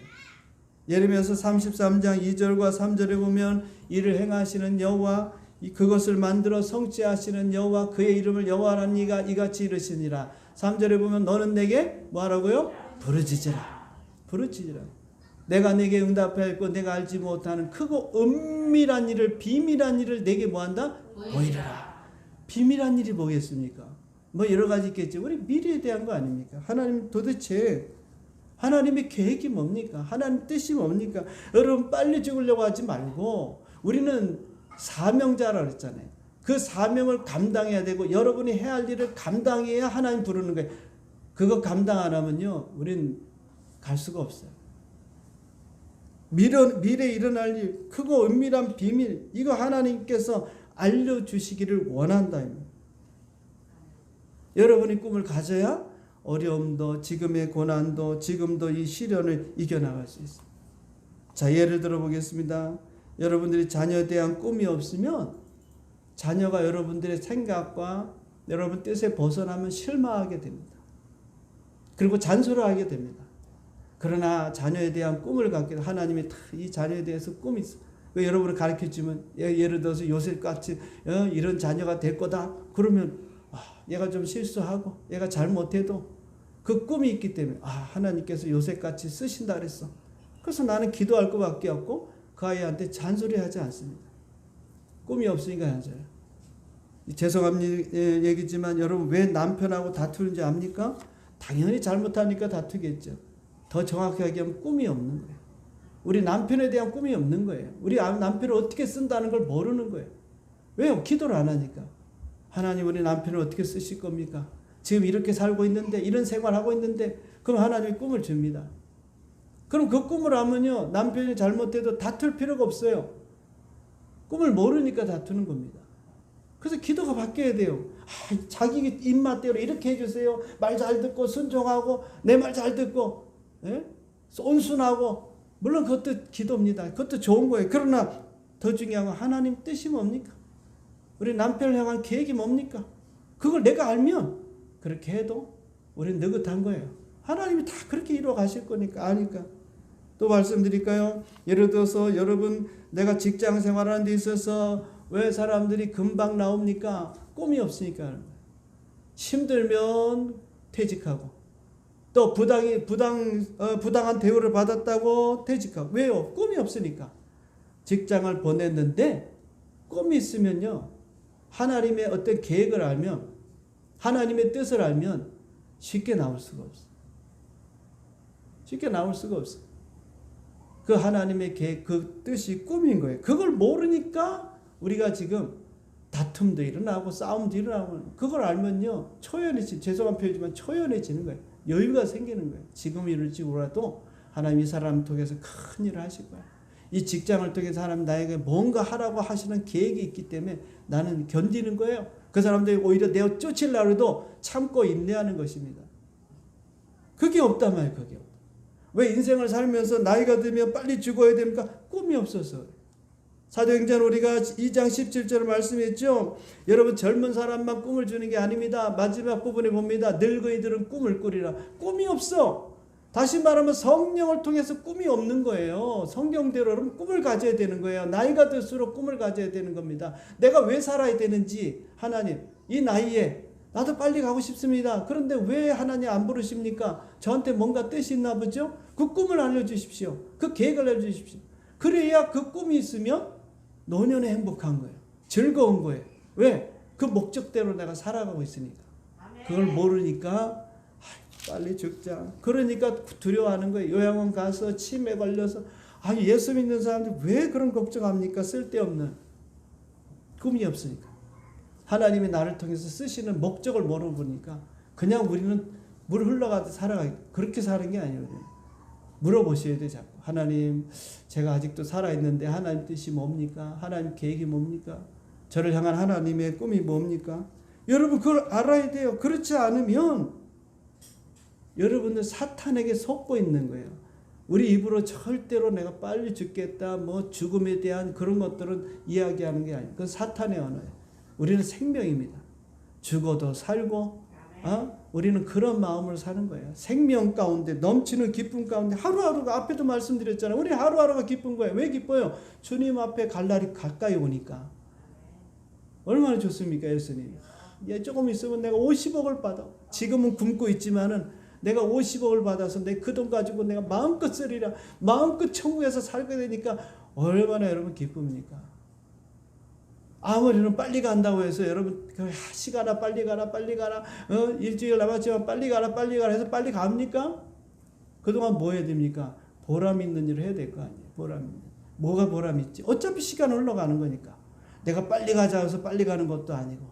예레미야서 33장 2절과 3절에 보면 이를 행하시는 여호와 그것을 만들어 성취하시는 여호와 그의 이름을 여호와라는 이가 이같이 이르시니라. 3절에 보면 너는 내게 뭐하라고요? 부르짖으라. 내가 내게 응답하였고 내가 알지 못하는 크고 은밀한 일을 비밀한 일을 내게 뭐한다? 보이라. 비밀한 일이 뭐겠습니까? 여러 가지 있겠지. 우리 미래에 대한 거 아닙니까? 하나님 도대체 하나님의 계획이 뭡니까? 하나님 뜻이 뭡니까? 여러분 빨리 죽으려고 하지 말고 우리는 사명자라 그랬잖아요. 그 사명을 감당해야 되고 여러분이 해야 할 일을 감당해야 하나님 부르는 거예요. 그거 감당 안 하면요, 우린 갈 수가 없어요. 미래에 일어날 일, 크고 은밀한 비밀, 이거 하나님께서 알려주시기를 원한다. 여러분이 꿈을 가져야 어려움도, 지금의 고난도, 지금도 이 시련을 이겨나갈 수 있어요. 자, 예를 들어 보겠습니다. 여러분들이 자녀에 대한 꿈이 없으면 자녀가 여러분들의 생각과 여러분 뜻에 벗어나면 실망하게 됩니다. 그리고 잔소리하게 됩니다. 그러나 자녀에 대한 꿈을 갖게 하나님이 이 자녀에 대해서 꿈이 있어. 왜 여러분을 가르쳐주면 예를 들어서 요셉같이 이런 자녀가 될 거다. 그러면 얘가 좀 실수하고 얘가 잘못해도 그 꿈이 있기 때문에 하나님께서 요셉같이 쓰신다 그랬어. 그래서 나는 기도할 것밖에 없고 그 아이한테 잔소리하지 않습니다. 꿈이 없으니까 잔소리. 죄송한 얘기지만 여러분 왜 남편하고 다투는지 압니까? 당연히 잘못하니까 다투겠죠. 더 정확하게 하면 꿈이 없는 거예요. 우리 남편에 대한 꿈이 없는 거예요. 우리 남편을 어떻게 쓴다는 걸 모르는 거예요. 왜요? 기도를 안 하니까. 하나님 우리 남편을 어떻게 쓰실 겁니까? 지금 이렇게 살고 있는데 이런 생활하고 있는데 그럼 하나님이 꿈을 줍니다. 그럼 그 꿈을 하면요 남편이 잘못해도 다툴 필요가 없어요. 꿈을 모르니까 다투는 겁니다. 그래서 기도가 바뀌어야 돼요. 자기 입맛대로 이렇게 해주세요. 말 잘 듣고 순종하고 내 말 잘 듣고 온순하고 물론 그것도 기도입니다. 그것도 좋은 거예요. 그러나 더 중요한 건 하나님 뜻이 뭡니까? 우리 남편을 향한 계획이 뭡니까? 그걸 내가 알면 그렇게 해도 우리는 느긋한 거예요. 하나님이 다 그렇게 이루어 가실 거니까 아니까. 또 말씀드릴까요? 예를 들어서 여러분 내가 직장 생활하는 데 있어서 왜 사람들이 금방 나옵니까? 꿈이 없으니까. 힘들면 퇴직하고 또 부당한 대우를 받았다고 퇴직하고. 왜요? 꿈이 없으니까. 직장을 보냈는데 꿈이 있으면요 하나님의 어떤 계획을 알면 하나님의 뜻을 알면 쉽게 나올 수가 없어요. 쉽게 나올 수가 없어요. 그 하나님의 계획, 그 뜻이 꿈인 거예요. 그걸 모르니까 우리가 지금 다툼도 일어나고 싸움도 일어나고 그걸 알면요 죄송한 표현이지만 초연해지는 거예요. 여유가 생기는 거예요. 지금 이럴지 몰라도 하나님 이 사람을 통해서 큰 일을 하실 거예요. 이 직장을 통해서 하나님 나에게 뭔가 하라고 하시는 계획이 있기 때문에 나는 견디는 거예요. 그 사람들이 오히려 내가 쫓으려고 해도 참고 인내하는 것입니다. 그게 없단 말이에요. 그게 없다. 왜 인생을 살면서 나이가 들면 빨리 죽어야 됩니까? 꿈이 없어서. 사도행전 우리가 2장 17절 말씀했죠. 여러분 젊은 사람만 꿈을 주는 게 아닙니다. 마지막 부분에 봅니다. 늙은이들은 꿈을 꾸리라. 꿈이 없어. 다시 말하면 성령을 통해서 꿈이 없는 거예요. 성경대로 여러분 꿈을 가져야 되는 거예요. 나이가 들수록 꿈을 가져야 되는 겁니다. 내가 왜 살아야 되는지 하나님 이 나이에 나도 빨리 가고 싶습니다. 그런데 왜 하나님 안 부르십니까? 저한테 뭔가 뜻이 있나 보죠? 그 꿈을 알려주십시오. 그 계획을 알려주십시오. 그래야 그 꿈이 있으면 노년에 행복한 거예요. 즐거운 거예요. 왜? 그 목적대로 내가 살아가고 있으니까. 그걸 모르니까 빨리 죽자. 그러니까 두려워하는 거예요. 요양원 가서 치매 걸려서 예수 믿는 사람들 왜 그런 걱정합니까? 쓸데없는. 꿈이 없으니까. 하나님이 나를 통해서 쓰시는 목적을 모르보니까 그냥 우리는 물 흘러가듯 그렇게 사는 게 아니거든요. 물어보셔야 돼 자꾸. 하나님 제가 아직도 살아있는데 하나님 뜻이 뭡니까? 하나님 계획이 뭡니까? 저를 향한 하나님의 꿈이 뭡니까? 여러분 그걸 알아야 돼요. 그렇지 않으면 여러분은 사탄에게 속고 있는 거예요. 우리 입으로 절대로 내가 빨리 죽겠다 뭐 죽음에 대한 그런 것들은 이야기하는 게 아니에요. 그건 사탄의 언어예요. 우리는 생명입니다. 죽어도 살고 우리는 그런 마음으로 사는 거예요. 생명 가운데 넘치는 기쁨 가운데 하루하루가 앞에도 말씀드렸잖아요. 우리 하루하루가 기쁜 거예요. 왜 기뻐요? 주님 앞에 갈 날이 가까이 오니까. 얼마나 좋습니까 예수님. 조금 있으면 내가 50억을 받아. 지금은 굶고 있지만은 내가 50억을 받아서 내 그 돈 가지고 내가 마음껏 쓰리라. 마음껏 천국에서 살게 되니까 얼마나 여러분 기쁩니까? 아무리는 빨리 간다고 해서 여러분 시간아 빨리 가라 일주일 남았지만 빨리 가라 해서 빨리 갑니까? 그동안 뭐 해야 됩니까? 보람 있는 일을 해야 될 거 아니에요. 보람 있는. 뭐가 보람 있지? 어차피 시간 흘러가는 거니까. 내가 빨리 가자 해서 빨리 가는 것도 아니고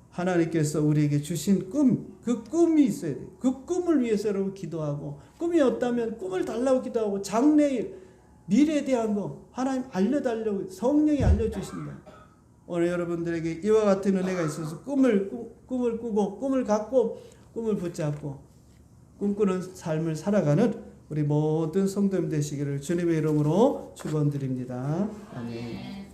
하나님께서 우리에게 주신 꿈, 그 꿈이 있어야 돼요. 그 꿈을 위해서 여러분 기도하고, 꿈이 없다면 꿈을 달라고 기도하고, 장래일, 미래에 대한 거 하나님 알려달라고 성령이 알려주신다. 오늘 여러분들에게 이와 같은 은혜가 있어서 꿈을 꾸고 꿈을 갖고 꿈을 붙잡고 꿈꾸는 삶을 살아가는 우리 모든 성도님 되시기를 주님의 이름으로 축원드립니다. 아멘.